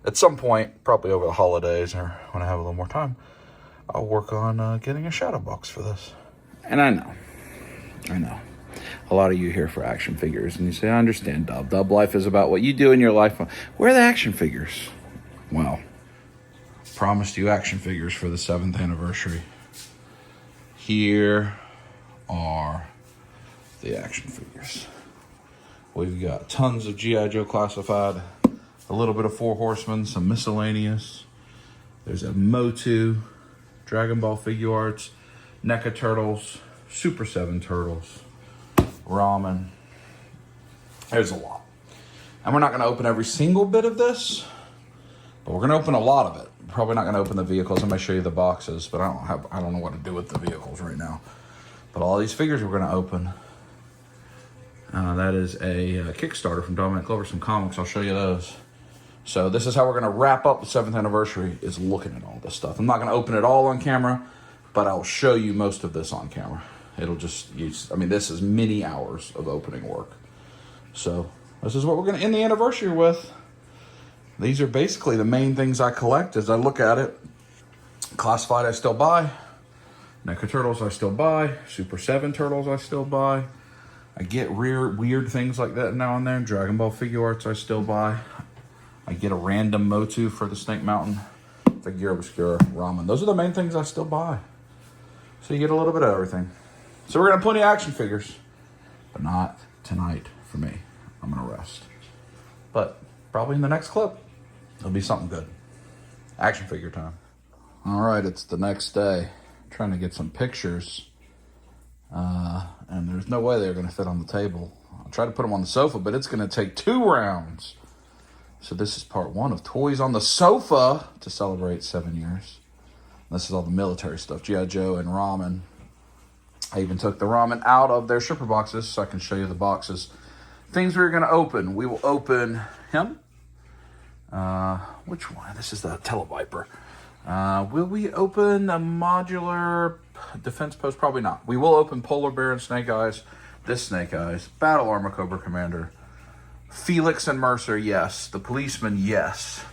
at some point, probably over the holidays or when I have a little more time, I'll work on getting a shadow box for this. And I know. A lot of you here for action figures, and you say, I understand, Dub. Dub life is about what you do in your life. Where are the action figures? Well, promised you action figures for the 7th anniversary. Here are the action figures. We've got tons of G.I. Joe Classified, a little bit of Four Horsemen, some miscellaneous. There's a Motu, Dragon Ball Figure Arts, NECA Turtles, Super 7 Turtles, Ramen. There's a lot. And we're not going to open every single bit of this, but we're going to open a lot of it. Probably not going to open the vehicles. I'm going to show you the boxes, but I don't know what to do with the vehicles right now. But all these figures we're going to open. That is a Kickstarter from Dominic Cloverson Comics. I'll show you those. So this is how we're going to wrap up the 7th anniversary, is looking at all this stuff. I'm not going to open it all on camera, but I'll show you most of this on camera. It'll just use, this is many hours of opening work. So this is what we're going to end the anniversary with. These are basically the main things I collect as I look at it. Classified I still buy. NECA Turtles I still buy. Super 7 Turtles I still buy. I get weird things like that now and then. Dragon Ball Figure Arts I still buy. I get a random Motu for the Snake Mountain. Figure Obscura, Ramen. Those are the main things I still buy. So you get a little bit of everything. So we're going to have plenty of action figures. But not tonight for me. I'm going to rest. But probably in the next clip, it'll be something good. Action figure time. All right, it's the next day. I'm trying to get some pictures. And there's no way they're going to fit on the table. I'll try to put them on the sofa, but it's going to take 2 rounds. So this is part 1 of Toys on the Sofa to celebrate 7 years. This is all the military stuff, G.I. Joe and Ramen. I even took the Ramen out of their shipper boxes so I can show you the boxes. Things we're going to open. We will open him. Which one? This is the Televiper. Will we open a modular defense post? Probably not. We will open Polar Bear and Snake Eyes. This Snake Eyes. Battle Armor Cobra Commander. Felix and Mercer, yes. The Policeman, yes.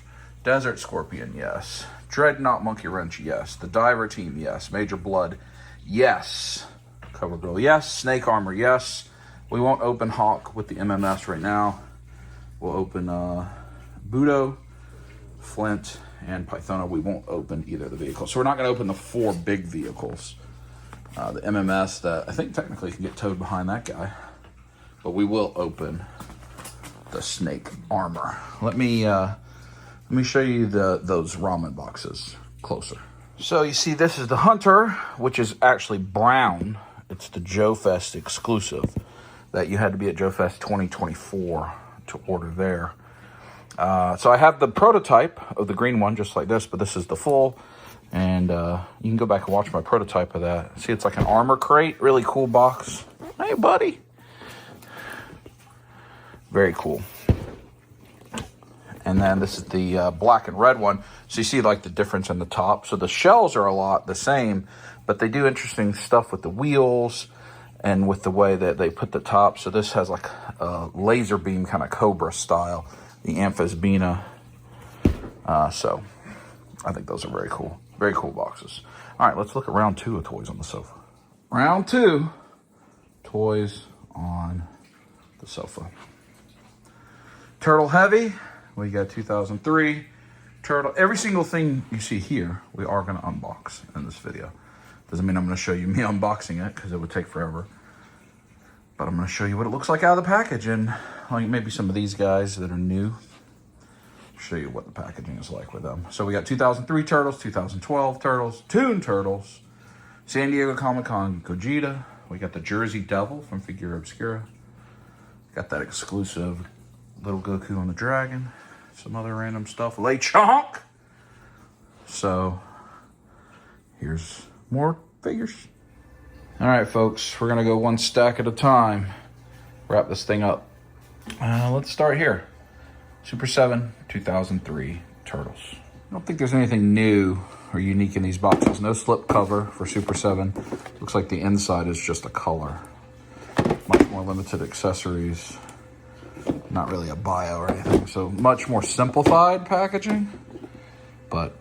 Desert Scorpion, yes. Dreadnought Monkey Wrench, yes. The Diver Team, yes. Major Blood, yes. Cobra Girl, yes. Snake Armor, yes. We won't open Hawk with the MMS right now. We'll open Budo, Flint, and Pythona. We won't open either of the vehicles. So we're not going to open the 4 big vehicles. The MMS that I think technically can get towed behind that guy. But we will open the Snake Armor. Let me show you those ramen boxes closer. So you see this is the Hunter, which is actually brown. It's the Joe Fest exclusive that you had to be at Joe Fest 2024 to order there. So I have the prototype of the green one, just like this, but this is the full. And you can go back and watch my prototype of that. See, it's like an armor crate. Really cool box. Hey, buddy. Very cool. And then this is the black and red one. So you see like the difference in the top. So the shells are a lot the same, but they do interesting stuff with the wheels and with the way that they put the top. So this has like a laser beam kind of Cobra style. The Amphisbena. So I think those are very cool. Very cool boxes. All right, let's look at round 2 of Toys on the Sofa. Round 2, Toys on the Sofa. Turtle Heavy, We got 2003 Turtle. Every single thing you see here, we are going to unbox in this video. Doesn't mean I'm going to show you me unboxing it, because it would take forever. But I'm going to show you what it looks like out of the package, and like maybe some of these guys that are new, show you what the packaging is like with them. So we got 2003 Turtles, 2012 Turtles, Toon Turtles, San Diego Comic-Con Gogeta. We got the Jersey Devil from Figura Obscura. Got that exclusive little Goku on the dragon. Some other random stuff. Lechonk! So, here's more figures. All right, folks. We're going to go one stack at a time. Wrap this thing up. Let's start here. Super 7 2003 Turtles. I don't think there's anything new or unique in these boxes. No slip cover for Super 7. Looks like the inside is just a color. Much more limited accessories. Not really a bio or anything. So much more simplified packaging. But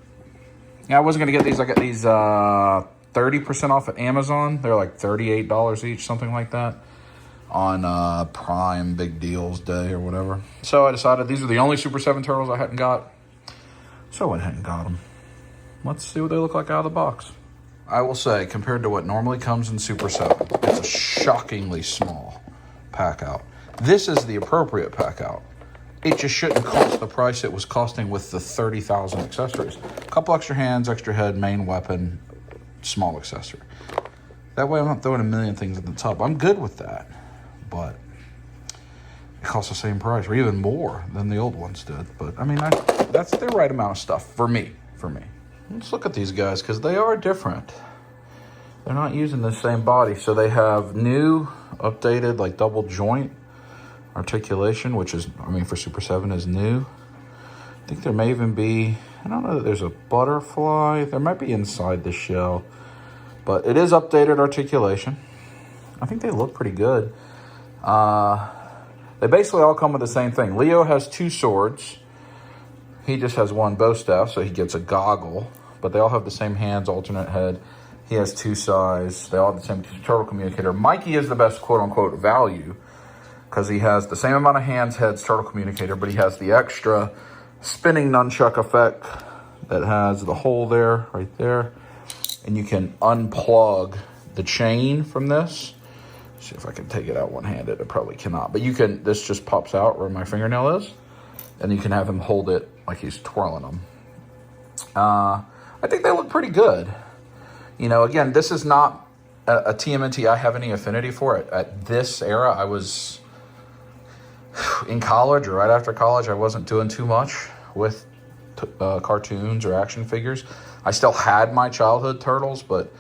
yeah, I wasn't going to get these. I got these 30% off at Amazon. They're like $38 each, something like that, on Prime Big Deals Day or whatever. So I decided these are the only Super 7 Turtles I hadn't got. So I went ahead and got them. Let's see what they look like out of the box. I will say, compared to what normally comes in Super 7, it's a shockingly small pack out. This is the appropriate pack out. It just shouldn't cost the price it was costing with the 30,000 accessories. A couple extra hands, extra head, main weapon, small accessory. That way I'm not throwing a million things in the tub. I'm good with that. But it costs the same price, or even more than the old ones did. But I mean, that's the right amount of stuff for me. Let's look at these guys, because they are different. They're not using the same body. So they have new, updated, like double joint articulation, which is, I mean, for Super 7 is new. I think there may even be, I don't know that there's a butterfly. There might be inside the shell. But it is updated articulation. I think they look pretty good. They basically all come with the same thing. Leo has 2 swords. He just has 1 bow staff, so he gets a goggle. But they all have the same hands, alternate head. He has 2 sides. They all have the same turtle communicator. Mikey is the best quote-unquote value, because he has the same amount of hands, heads, turtle communicator, but he has the extra spinning nunchuck effect that has the hole there, right there. And you can unplug the chain from this. See if I can take it out one-handed. I probably cannot. But you can, this just pops out where my fingernail is. And you can have him hold it like he's twirling them. I think they look pretty good. You know, again, this is not a TMNT I have any affinity for. At this era, I was in college or right after college. I wasn't doing too much with cartoons or action figures. I still had my childhood Turtles, but,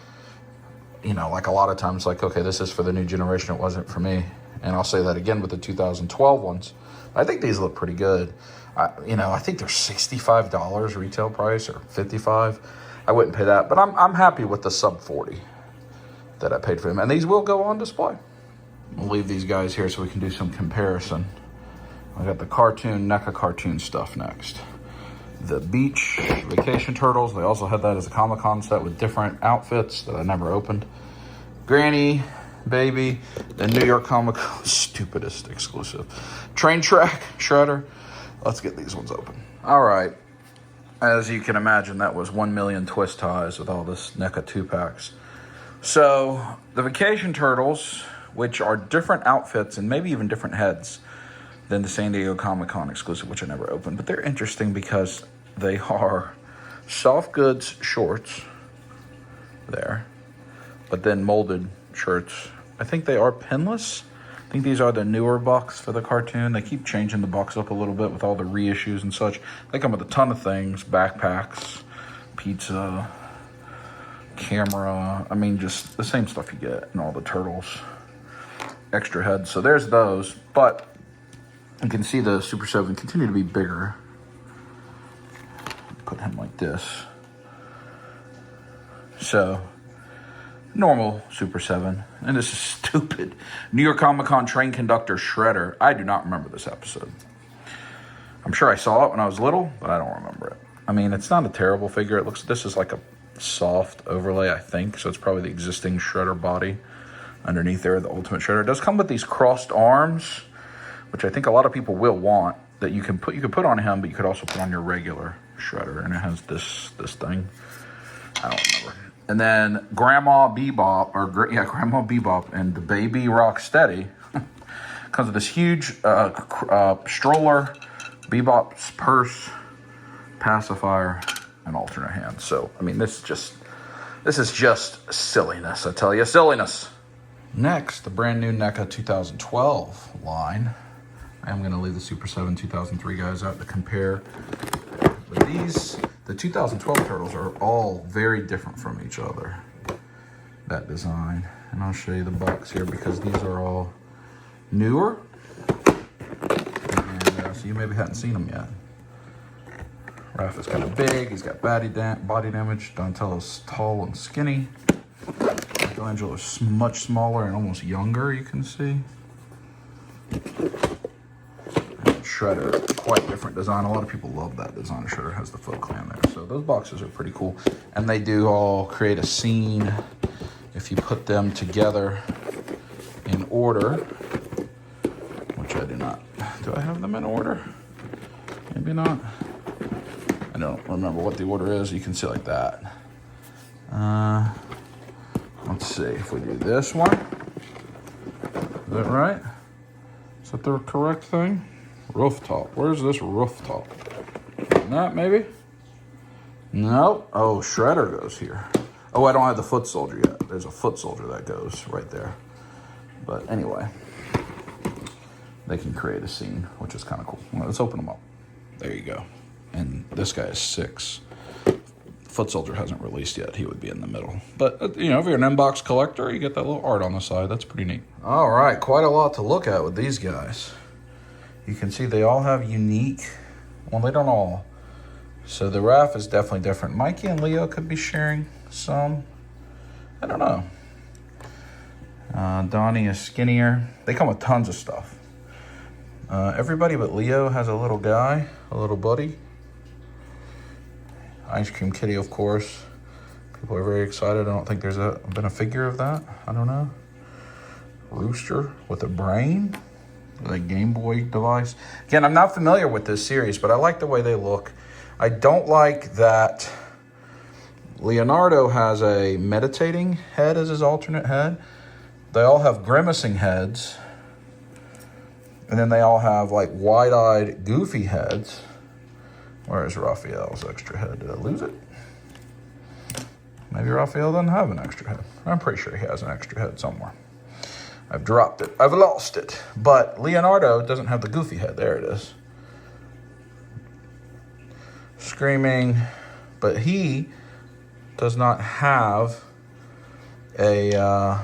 you know, like a lot of times, like, okay, this is for the new generation. It wasn't for me. And I'll say that again with the 2012 ones. I think these look pretty good. You know, I think they're $65 retail price, or $55. I wouldn't pay that, but I'm happy with the sub 40 that I paid for them. And these will go on display. We'll leave these guys here so we can do some comparison. I got the cartoon, NECA cartoon stuff next. The Beach Vacation Turtles. They also had that as a Comic-Con set with different outfits that I never opened. Granny, Baby, the New York Comic-Con, stupidest exclusive. Train Track, Shredder. Let's get these ones open. All right. As you can imagine, that was 1 million twist ties with all this NECA 2-packs. So, the Vacation Turtles, which are different outfits and maybe even different heads than the San Diego Comic-Con exclusive, which I never opened. But they're interesting because they are soft goods shorts there, but then molded shirts. I think they are pinless. I think these are the newer bucks for the cartoon. They keep changing the bucks up a little bit with all the reissues and such. They come with a ton of things, backpacks, pizza, camera. I mean, just the same stuff you get in all the Turtles. Extra heads. So there's those. But you can see the Super 7 continue to be bigger. Put him like this. So, normal Super 7. And this is stupid. New York Comic-Con train conductor Shredder. I do not remember this episode. I'm sure I saw it when I was little, but I don't remember it. I mean, it's not a terrible figure. It looks, this is like a soft overlay, I think. So it's probably the existing Shredder body underneath there, the Ultimate Shredder. It does come with these crossed arms, which I think a lot of people will want. that you could put on him, but you could also put on your regular shredder, and it has this thing. I don't remember. And then Grandma Bebop and the Baby Rocksteady comes with this huge stroller, Bebop's purse, pacifier, and alternate hand. So I mean, this is just silliness. I tell you, silliness. Next, the brand new NECA 2012 line. I am going to leave the Super 7 2003 guys out to compare. But these, the 2012 turtles are all very different from each other. That design. And I'll show you the box here because these are all newer. And so you maybe hadn't seen them yet. Raph is kind of big. He's got body damage. Donatello's tall and skinny. Michelangelo is much smaller and almost younger, you can see. Shredder, quite different design. A lot of people love that design. Shredder has the Foot Clan there. So those boxes are pretty cool. And they do all create a scene if you put them together in order, which I do not. Do I have them in order? Maybe not. I don't remember what the order is. You can see like that. Let's see if we do this one. Is that right? Is that the correct thing? Rooftop. Where's this rooftop? That maybe? Nope. Oh, Shredder goes here. Oh, I don't have the foot soldier yet. There's a foot soldier that goes right there. But anyway, they can create a scene, which is kind of cool. Well, let's open them up. There you go. And this guy is 6. Foot Soldier hasn't released yet. He would be in the middle. But, you know, if you're an inbox collector, you get that little art on the side. That's pretty neat. All right, quite a lot to look at with these guys. You can see they all have unique, well, they don't all. So the Raph is definitely different. Mikey and Leo could be sharing some. I don't know. Donnie is skinnier. They come with tons of stuff. Everybody but Leo has a little guy, a little buddy. Ice Cream Kitty, of course. People are very excited. I don't think there's been a figure of that. I don't know. Rooster with a brain, with a Game Boy device. Again, I'm not familiar with this series, but I like the way they look. I don't like that Leonardo has a meditating head as his alternate head. They all have grimacing heads. And then they all have like wide-eyed, goofy heads. Where's Raphael's extra head? Did I lose it? Maybe Raphael doesn't have an extra head. I'm pretty sure he has an extra head somewhere. I've dropped it. I've lost it. But Leonardo doesn't have the goofy head. There it is. Screaming. But he does not have a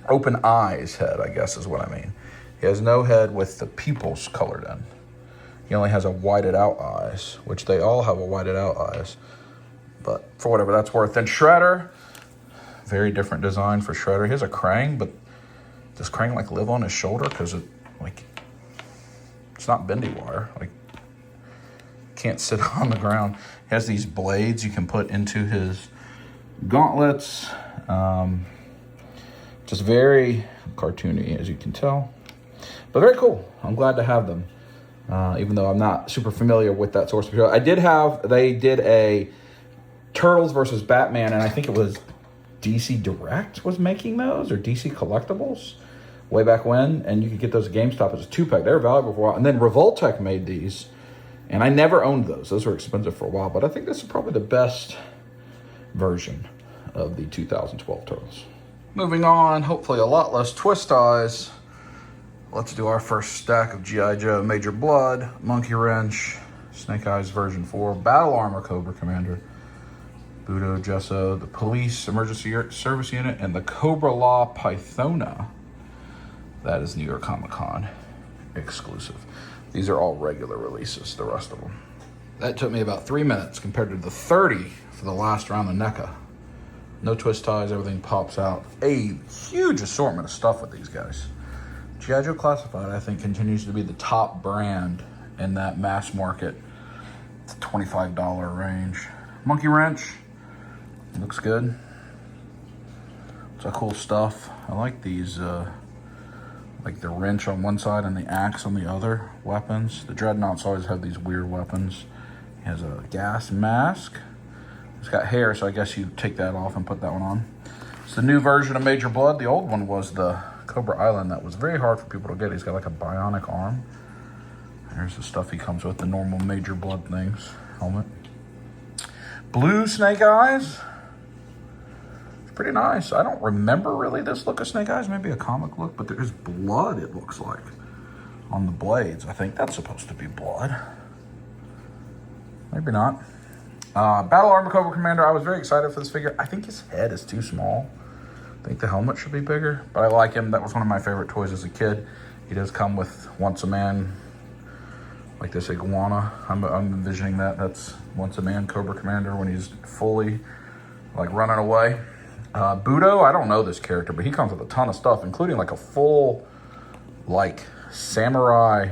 open eyes head, I guess is what I mean. He has no head with the pupils colored in. He only has a whited out eyes, which they all have a whited out eyes. But for whatever that's worth. Then Shredder, very different design for Shredder. He has a Krang, but does Krang like live on his shoulder? Because it's not bendy wire. Like, can't sit on the ground. He has these blades you can put into his gauntlets. Just very cartoony, as you can tell. But very cool. I'm glad to have them. Even though I'm not super familiar with that source material. They did a Turtles versus Batman, and I think it was DC Direct was making those, or DC Collectibles, way back when, and you could get those at GameStop as a 2-pack. They were valuable for a while. And then Revoltech made these, and I never owned those. Those were expensive for a while, but I think this is probably the best version of the 2012 Turtles. Moving on, hopefully a lot less twist eyes. Let's do our first stack of G.I. Joe Major Blood, Monkey Wrench, Snake Eyes version 4, Battle Armor Cobra Commander, Budo Gesso, the Police Emergency Service Unit, and the Cobra Law Pythona. That is New York Comic Con exclusive. These are all regular releases, the rest of them. That took me about 3 minutes compared to the 30 for the last round of NECA. No twist ties, everything pops out. A huge assortment of stuff with these guys. G.I. Joe Classified, I think, continues to be the top brand in that mass market. It's a $25 range. Monkey Wrench, looks good. It's a cool stuff. I like these like the wrench on one side and the axe on the other weapons. The Dreadnoughts always have these weird weapons. He has a gas mask. It's got hair, so I guess you take that off and put that one on. It's the new version of Major Blood. The old one was the Cobra Island that was very hard for people to get. He's got like a bionic arm. There's the stuff he comes with, the normal Major Blood things. Helmet. Blue Snake Eyes. It's pretty nice. I don't remember really this look of Snake Eyes. Maybe a comic look, but there's blood, it looks like, on the blades. I think that's supposed to be blood. Maybe not. Battle Armor Cobra Commander. I was very excited for this figure. I think his head is too small. I think the helmet should be bigger, but I like him. That was one of my favorite toys as a kid. He does come with Once a Man, like this iguana. I'm envisioning that. That's Once a Man Cobra Commander when he's fully like running away. Budo, I don't know this character, but he comes with a ton of stuff, including like a full like samurai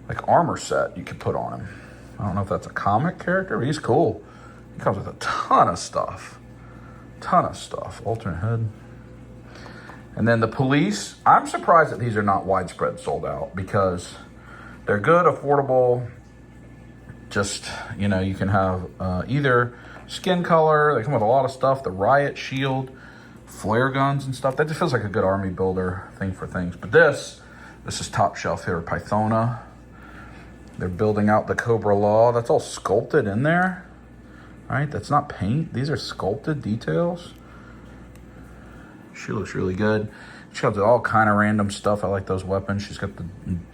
like armor set you could put on him. I don't know if that's a comic character, but he's cool. He comes with a ton of stuff. Alternate head. And then the police. I'm surprised that these are not widespread sold out because they're good, affordable. Just, you know, you can have either skin color. They come with a lot of stuff. The riot shield, flare guns and stuff. That just feels like a good army builder thing for things. But this is top shelf here. Pythona. They're building out the Cobra Law. That's all sculpted in there. All right, that's not paint. These are sculpted details. She looks really good. She has all kind of random stuff. I like those weapons. She's got the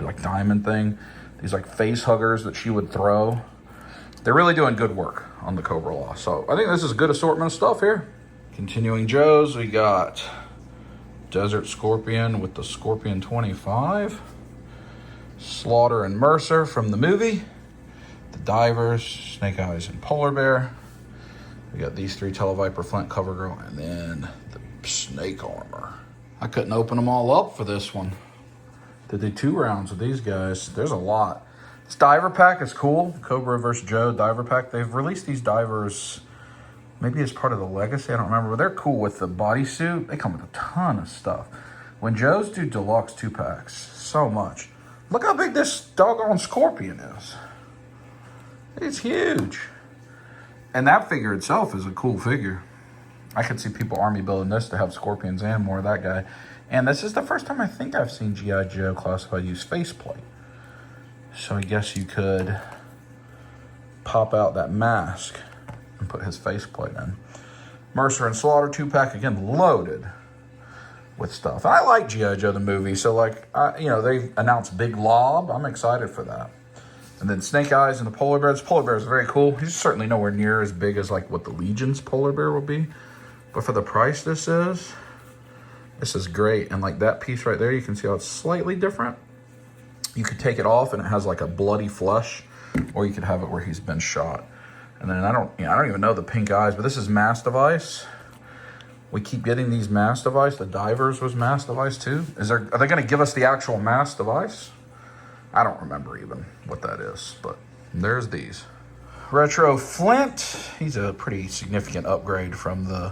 like diamond thing. These like face huggers that she would throw. They're really doing good work on the Cobra Law. So I think this is a good assortment of stuff here. Continuing Joes, we got Desert Scorpion with the Scorpion 25. Slaughter and Mercer from the movie. The Divers, Snake Eyes, and Polar Bear. We got these three, Televiper, Flint, Covergirl, and then the Snake Armor. I couldn't open them all up for this one. Did do 2 rounds with these guys. There's a lot. This Diver Pack is cool. Cobra vs. Joe Diver Pack. They've released these divers maybe as part of the Legacy. I don't remember, but they're cool with the bodysuit. They come with a ton of stuff. When Joes do deluxe 2-packs, so much. Look how big this doggone Scorpion is. It's huge. And that figure itself is a cool figure. I could see people army building this to have Scorpions and more of that guy. And this is the first time I think I've seen G.I. Joe Classified use faceplate. So I guess you could pop out that mask and put his faceplate in. Mercer and Slaughter 2-pack, again, loaded with stuff. And I like G.I. Joe the movie, so like, you know, they announced Big Lob. I'm excited for that. And then Snake Eyes and the Polar Bear. This Polar Bear is very cool. He's certainly nowhere near as big as like what the Legion's Polar Bear will be. But for the price this is great. And like that piece right there, you can see how it's slightly different. You could take it off and it has like a bloody flesh, or you could have it where he's been shot. And then I don't even know the pink eyes, but this is Mass Device. We keep getting these Mass Device. The Divers was Mass Device too. Are they going to give us the actual Mass Device? I don't remember even what that is, but there's these. Retro Flint. He's a pretty significant upgrade from the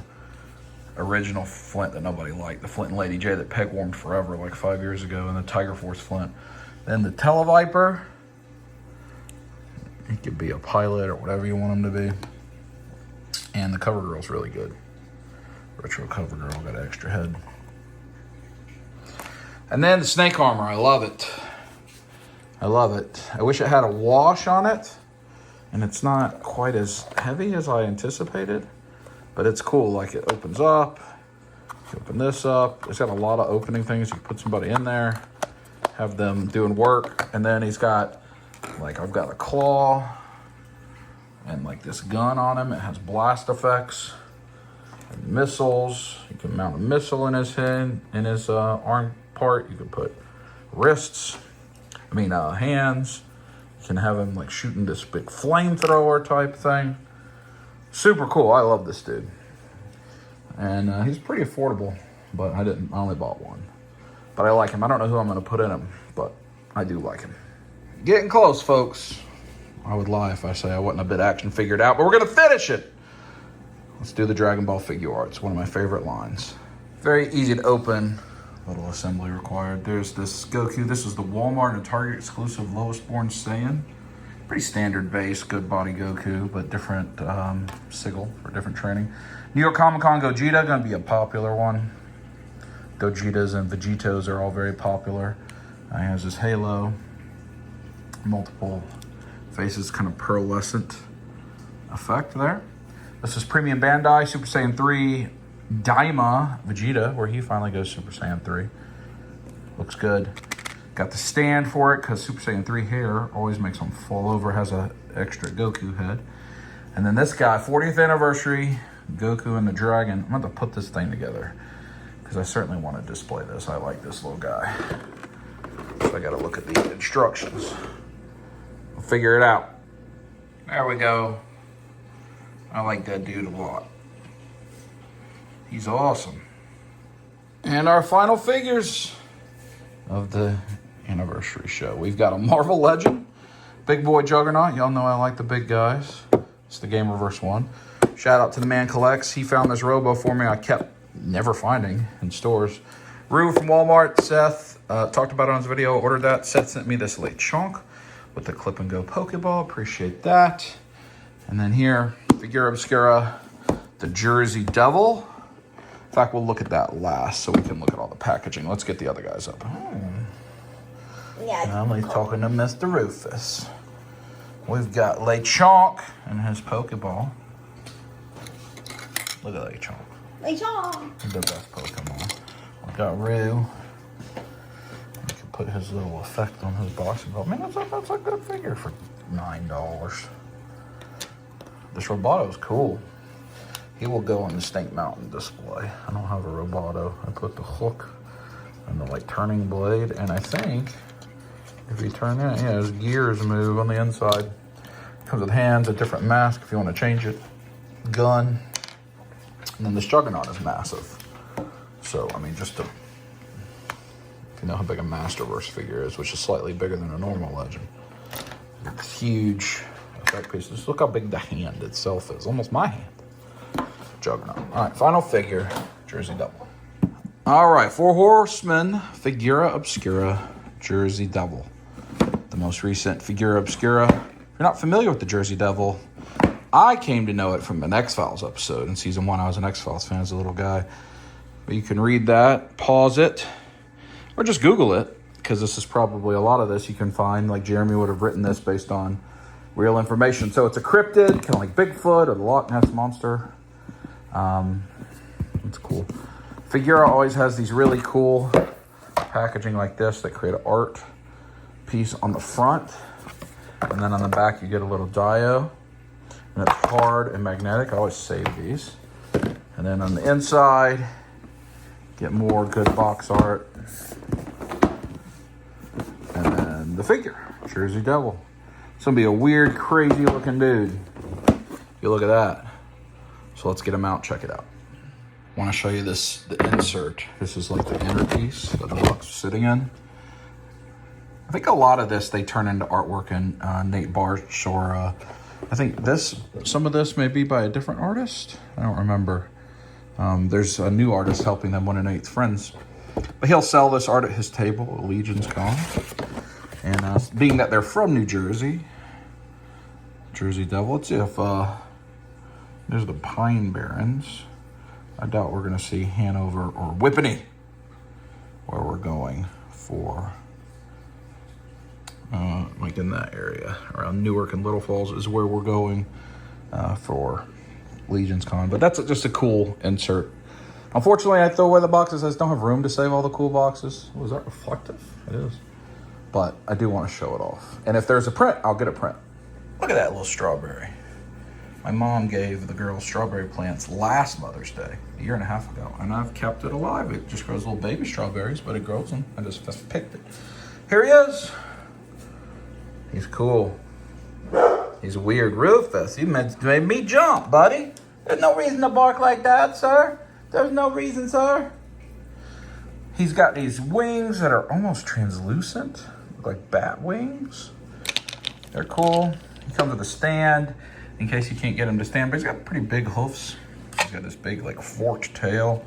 original Flint that nobody liked. The Flint and Lady J that peg warmed forever like 5 years ago, and the Tiger Force Flint. Then the Televiper. He could be a pilot or whatever you want him to be. And the Covergirl's really good. Retro Covergirl got an extra head. And then the Snake Armor. I love it. I love it. I wish it had a wash on it. And it's not quite as heavy as I anticipated. But it's cool. Like it opens up. You open this up. It's got a lot of opening things. You can put somebody in there. Have them doing work. And then he's got, like, I've got a claw. And like this gun on him. It has blast effects. And missiles. You can mount a missile in his hand, in his arm part. You can put wrists. Hands. You can have him like shooting this big flamethrower type thing. Super cool. I love this dude. And he's pretty affordable, but I only bought one. But I like him. I don't know who I'm going to put in him, but I do like him. Getting close, folks. I would lie if I say I wasn't a bit action figured out, but we're going to finish it. Let's do the Dragon Ball figure art. It's one of my favorite lines. Very easy to open Little assembly required. There's this Goku. This is the Walmart and Target exclusive Lowest Born Saiyan. Pretty standard base, good body Goku, but different sigil for different training. New York Comic Con Gogeta, gonna be a popular one. Gogetas and Vegetos are all very popular. He has his halo, multiple faces, kind of pearlescent effect there. This is Premium Bandai Super Saiyan 3 Daima Vegeta, where he finally goes Super Saiyan 3. Looks good. Got the stand for it because Super Saiyan 3 hair always makes him fall over. Has a extra Goku head. And then this guy, 40th anniversary, Goku and the Dragon. I'm going to put this thing together because I certainly want to display this. I like this little guy. So I got to look at the instructions. We'll figure it out. There we go. I like that dude a lot. He's awesome. And our final figures of the anniversary show. We've got a Marvel Legend, Big Boy Juggernaut. Y'all know I like the big guys. It's the Game Reverse one. Shout out to the man Collects. He found this Robo for me. I kept never finding in stores. Rue from Walmart. Seth talked about it on his video. Ordered that. Seth sent me this late chunk with the Clip and Go Pokeball. Appreciate that. And then here, Figura Obscura, the Jersey Devil. In fact, we'll look at that last so we can look at all the packaging. Let's get the other guys up. Yeah. I'm talking to Mr. Rufus. We've got Lechonk and his Pokeball. Look at Lechonk. Lechonk. The best Pokemon. We got Rue. You can put his little effect on his boxing ball. Man, that's a good figure for $9. This Roboto's cool. He will go on the Snake Mountain display. I don't have a Roboto. I put the hook and the like turning blade, and I think if you turn it, yeah, his gears move on the inside. Comes with hands, a different mask if you want to change it. Gun. And then this Juggernaut is massive. So, I mean, just to, if you know how big a Masterverse figure is, which is slightly bigger than a normal Legend. It's huge effect piece. Just look how big the hand itself is. Almost my hand. Juggernaut. All right, final figure, Jersey Devil. All right, 4 Horsemen, Figura Obscura, Jersey Devil. The most recent Figura Obscura. If you're not familiar with the Jersey Devil, I came to know it from an X-Files episode. In season 1, I was an X-Files fan as a little guy. But you can read that, pause it, or just Google it, because this is probably a lot of this you can find. Like Jeremy would have written this based on real information. So it's a cryptid, kind of like Bigfoot or the Loch Ness Monster. It's cool. Figura always has these really cool packaging like this that create an art piece on the front, and then on the back you get a little dio, and it's hard and magnetic. I always save these. And then on the inside get more good box art, and then the figure, Jersey Devil. It's gonna be a weird, crazy looking dude. You look at that. So let's get them out, check it out. I want to show you this, the insert. This is like the inner piece that the box is sitting in. I think a lot of this they turn into artwork in Nate Barch, or I think some of this may be by a different artist. I don't remember. There's a new artist helping them, one of Nate's friends. But he'll sell this art at his table at Legion's Con. And being that they're from New Jersey, Jersey Devil, let's see if... There's the Pine Barrens. I doubt we're going to see Hanover or Whippany, where we're going for, like in that area. Around Newark and Little Falls is where we're going for Legion's Con. But that's just a cool insert. Unfortunately, I throw away the boxes. I just don't have room to save all the cool boxes. Was that reflective? It is. But I do want to show it off. And if there's a print, I'll get a print. Look at that little strawberry. My mom gave the girls strawberry plants last Mother's Day, a year and a half ago, and I've kept it alive. It just grows little baby strawberries, but it grows them. I just picked it. Here he is. He's cool. He's weird. Rufus, you made me jump, buddy. There's no reason to bark like that, sir. There's no reason, sir. He's got these wings that are almost translucent, look like bat wings. They're cool. He comes with a stand in case you can't get him to stand, but he's got pretty big hoofs. He's got this big, like, forked tail.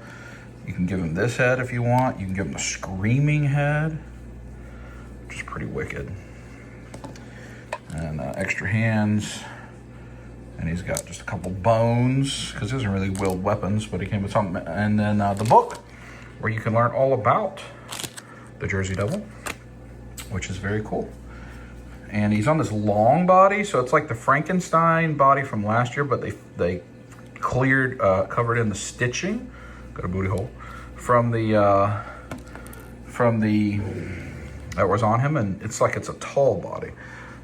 You can give him this head if you want. You can give him the screaming head, which is pretty wicked. And extra hands. And he's got just a couple bones, because he doesn't really wield weapons, but he came with something. And then the book, where you can learn all about the Jersey Devil, which is very cool. And he's on this long body, so it's like the Frankenstein body from last year, but they cleared, covered in the stitching. Got a booty hole from the that was on him, and it's like it's a tall body.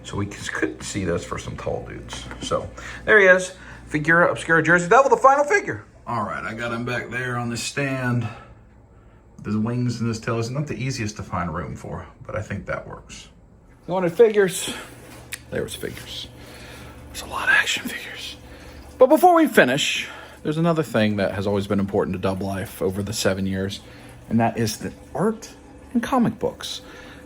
So we could see this for some tall dudes. So there he is, Figura Obscura Jersey Devil, the final figure. All right, I got him back there on this stand with his wings and his tail. It's not the easiest to find room for, but I think that works. You wanted figures? There was figures. There's a lot of action figures. But before we finish, there's another thing that has always been important to Dub Life over the 7 years, and that is the art and comic books.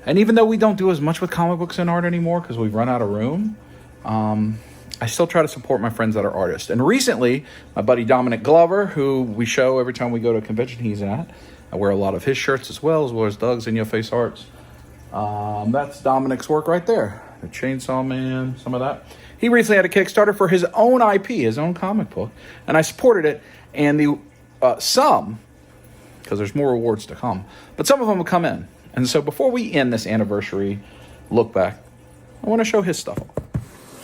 And even though we don't do as much with comic books and art anymore because we've run out of room, I still try to support my friends that are artists. And recently, my buddy Dominic Glover, who we show every time we go to a convention he's at, I wear a lot of his shirts as well as Doug's In Your Face Arts. That's Dominic's work right there. The Chainsaw Man, some of that. He recently had a Kickstarter for his own IP, his own comic book, and I supported it. And the some, because there's more rewards to come, but some of them will come in. And so before we end this anniversary look back, I want to show his stuff.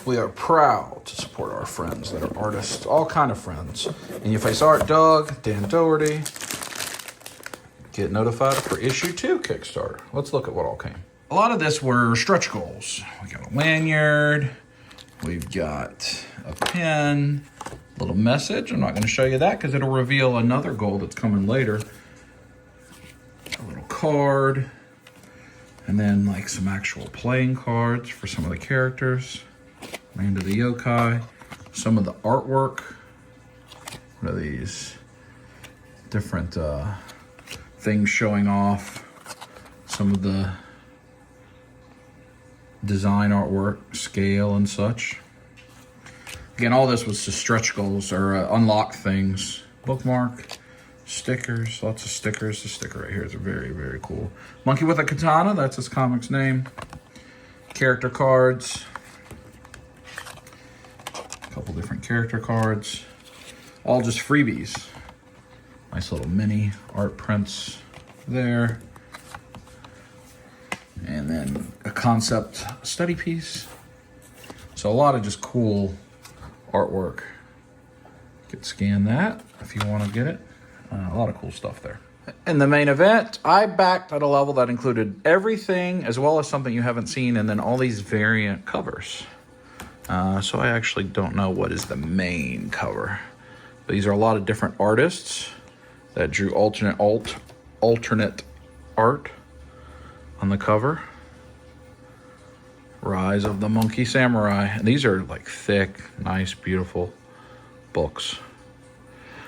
We are proud to support our friends that are artists, all kind of friends. In Your Face Art, Doug, Dan Doherty. Get notified for issue 2 Kickstarter. Let's look at what all came. A lot of this were stretch goals. We got a lanyard. We've got a pin, a little message. I'm not going to show you that because it'll reveal another goal that's coming later. A little card. And then like some actual playing cards for some of the characters. Land of the Yokai. Some of the artwork. What are these? Different things showing off some of the design artwork, scale and such. Again, all this was just stretch goals or unlock things. Bookmark. Stickers, lots of stickers. The sticker right here is very, very cool. Monkey with a Katana, that's his comic's name. Character cards. A couple different character cards. All just freebies. Nice little mini art prints there. And then a concept study piece. So a lot of just cool artwork. You could scan that if you want to get it. A lot of cool stuff there. In the main event, I backed at a level that included everything as well as something you haven't seen, and then all these variant covers. So I actually don't know what is the main cover. But these are a lot of different artists that drew alternate art on the cover. Rise of the Monkey Samurai. And these are like thick, nice, beautiful books.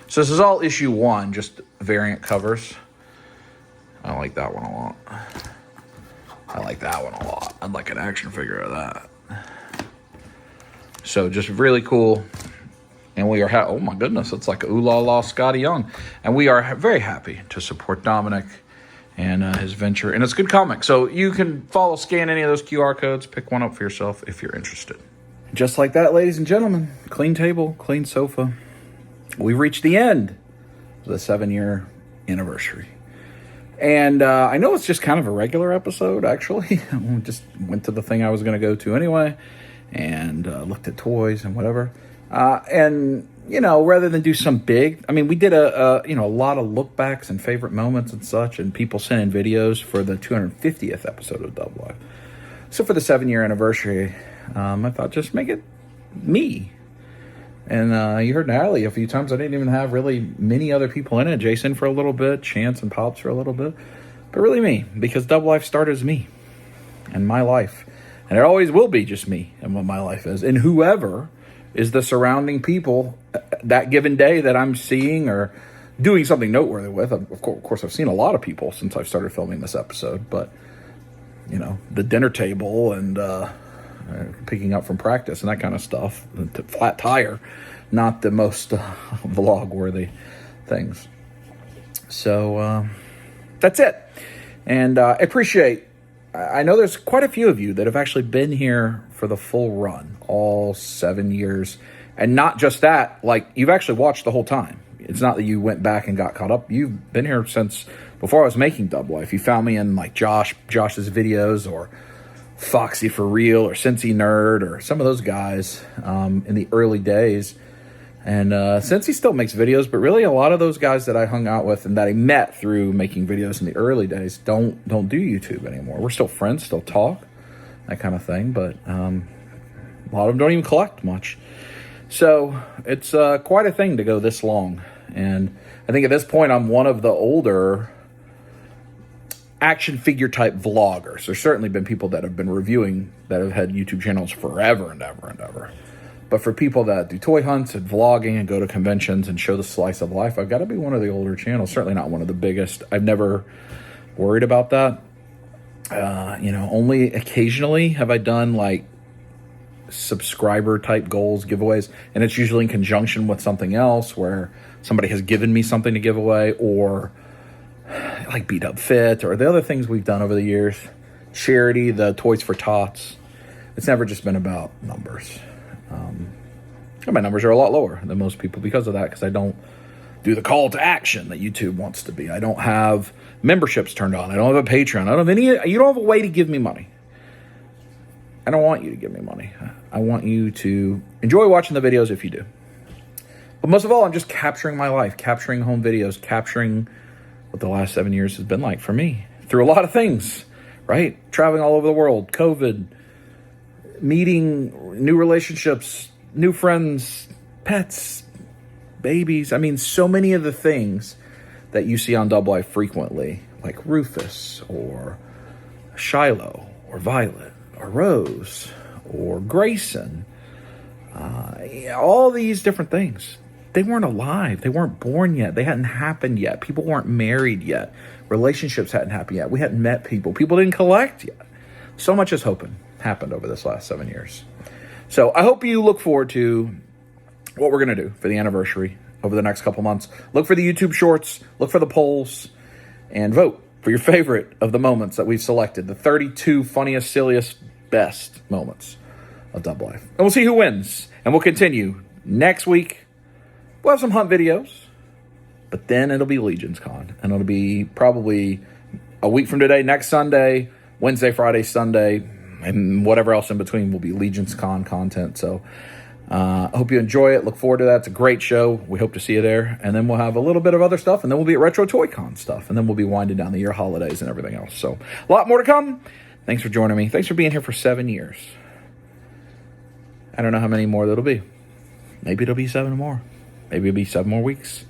So this is all issue 1, just variant covers. I like that one a lot. I like that one a lot. I'd like an action figure of that. So just really cool. And we are, oh my goodness, it's like ooh la la Scotty Young. And we are very happy to support Dominic and his venture. And it's a good comic. So you can scan any of those QR codes, pick one up for yourself if you're interested. Just like that, ladies and gentlemen, clean table, clean sofa. We've reached the end of the 7-year anniversary. And I know it's just kind of a regular episode, actually. I just went to the thing I was going to go to anyway and looked at toys and whatever. And, you know, rather than do some big, I mean, we did a lot of look backs and favorite moments and such, and people sent in videos for the 250th episode of Dub Life. So for the 7-year anniversary, I thought just make it me. And you heard Natalie a few times. I didn't even have really many other people in it. Jason for a little bit, Chance and Pops for a little bit. But really me, because Dub Life started as me and my life. And it always will be just me and what my life is. And whoever is the surrounding people that given day that I'm seeing or doing something noteworthy with. Of course, I've seen a lot of people since I've started filming this episode. But, you know, the dinner table and picking up from practice and that kind of stuff. The flat tire, not the most vlog-worthy things. So that's it. And I appreciate, I know there's quite a few of you that have actually been here for the full run, all 7 years. And not just that, like, you've actually watched the whole time. It's not that you went back and got caught up. You've been here since before I was making Dub Life. You found me in like Josh's videos, or Foxy for Real, or Cincy Nerd, or some of those guys in the early days. And Cincy still makes videos, but really a lot of those guys that I hung out with and that I met through making videos in the early days don't do YouTube anymore. We're still friends, still talk, that kind of thing, but a lot of them don't even collect much. So it's quite a thing to go this long. And I think at this point I'm one of the older action figure type vloggers. There's certainly been people that have been reviewing that have had YouTube channels forever and ever and ever. But for people that do toy hunts and vlogging and go to conventions and show the slice of life, I've got to be one of the older channels. Certainly not one of the biggest. I've never worried about that. Only occasionally have I done like subscriber type goals, giveaways, and it's usually in conjunction with something else where somebody has given me something to give away, or like Beat Up Fit, or the other things we've done over the years. Charity, the Toys for Tots. It's never just been about numbers. My numbers are a lot lower than most people because of that, because I don't do the call to action that YouTube wants to be. I don't have memberships turned on. I don't have a Patreon. You don't have a way to give me money. I don't want you to give me money. I want you to enjoy watching the videos if you do. But most of all, I'm just capturing my life, capturing home videos, capturing what the last 7 years has been like for me through a lot of things, right? Traveling all over the world, COVID, meeting new relationships, new friends, pets, babies. I mean, so many of the things that you see on Dub Life frequently, like Rufus or Shiloh or Violet or Rose or Grayson, all these different things. They weren't alive. They weren't born yet. They hadn't happened yet. People weren't married yet. Relationships hadn't happened yet. We hadn't met people. People didn't collect yet. So much has happened over this last 7 years. So I hope you look forward to what we're going to do for the anniversary over the next couple months. Look for the YouTube shorts, look for the polls, and vote for your favorite of the moments that we've selected. The 32 funniest, silliest, best moments of Dub Life. And we'll see who wins. And we'll continue next week. We'll have some hunt videos, but then it'll be Legions Con. And it'll be probably a week from today, next Sunday, Wednesday, Friday, Sunday, and whatever else in between will be Legions Con content. So I hope you enjoy it. Look forward to that. It's a great show. We hope to see you there. And then we'll have a little bit of other stuff. And then we'll be at Retro Toy Con stuff. And then we'll be winding down the year holidays and everything else. So a lot more to come. Thanks for joining me. Thanks for being here for 7 years. I don't know how many more that'll be. Maybe it'll be 7 more. Maybe it'll be 7 more weeks.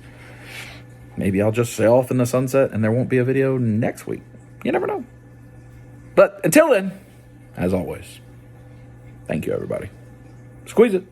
Maybe I'll just sail off in the sunset and there won't be a video next week. You never know. But until then, as always, thank you, everybody. Squeeze it.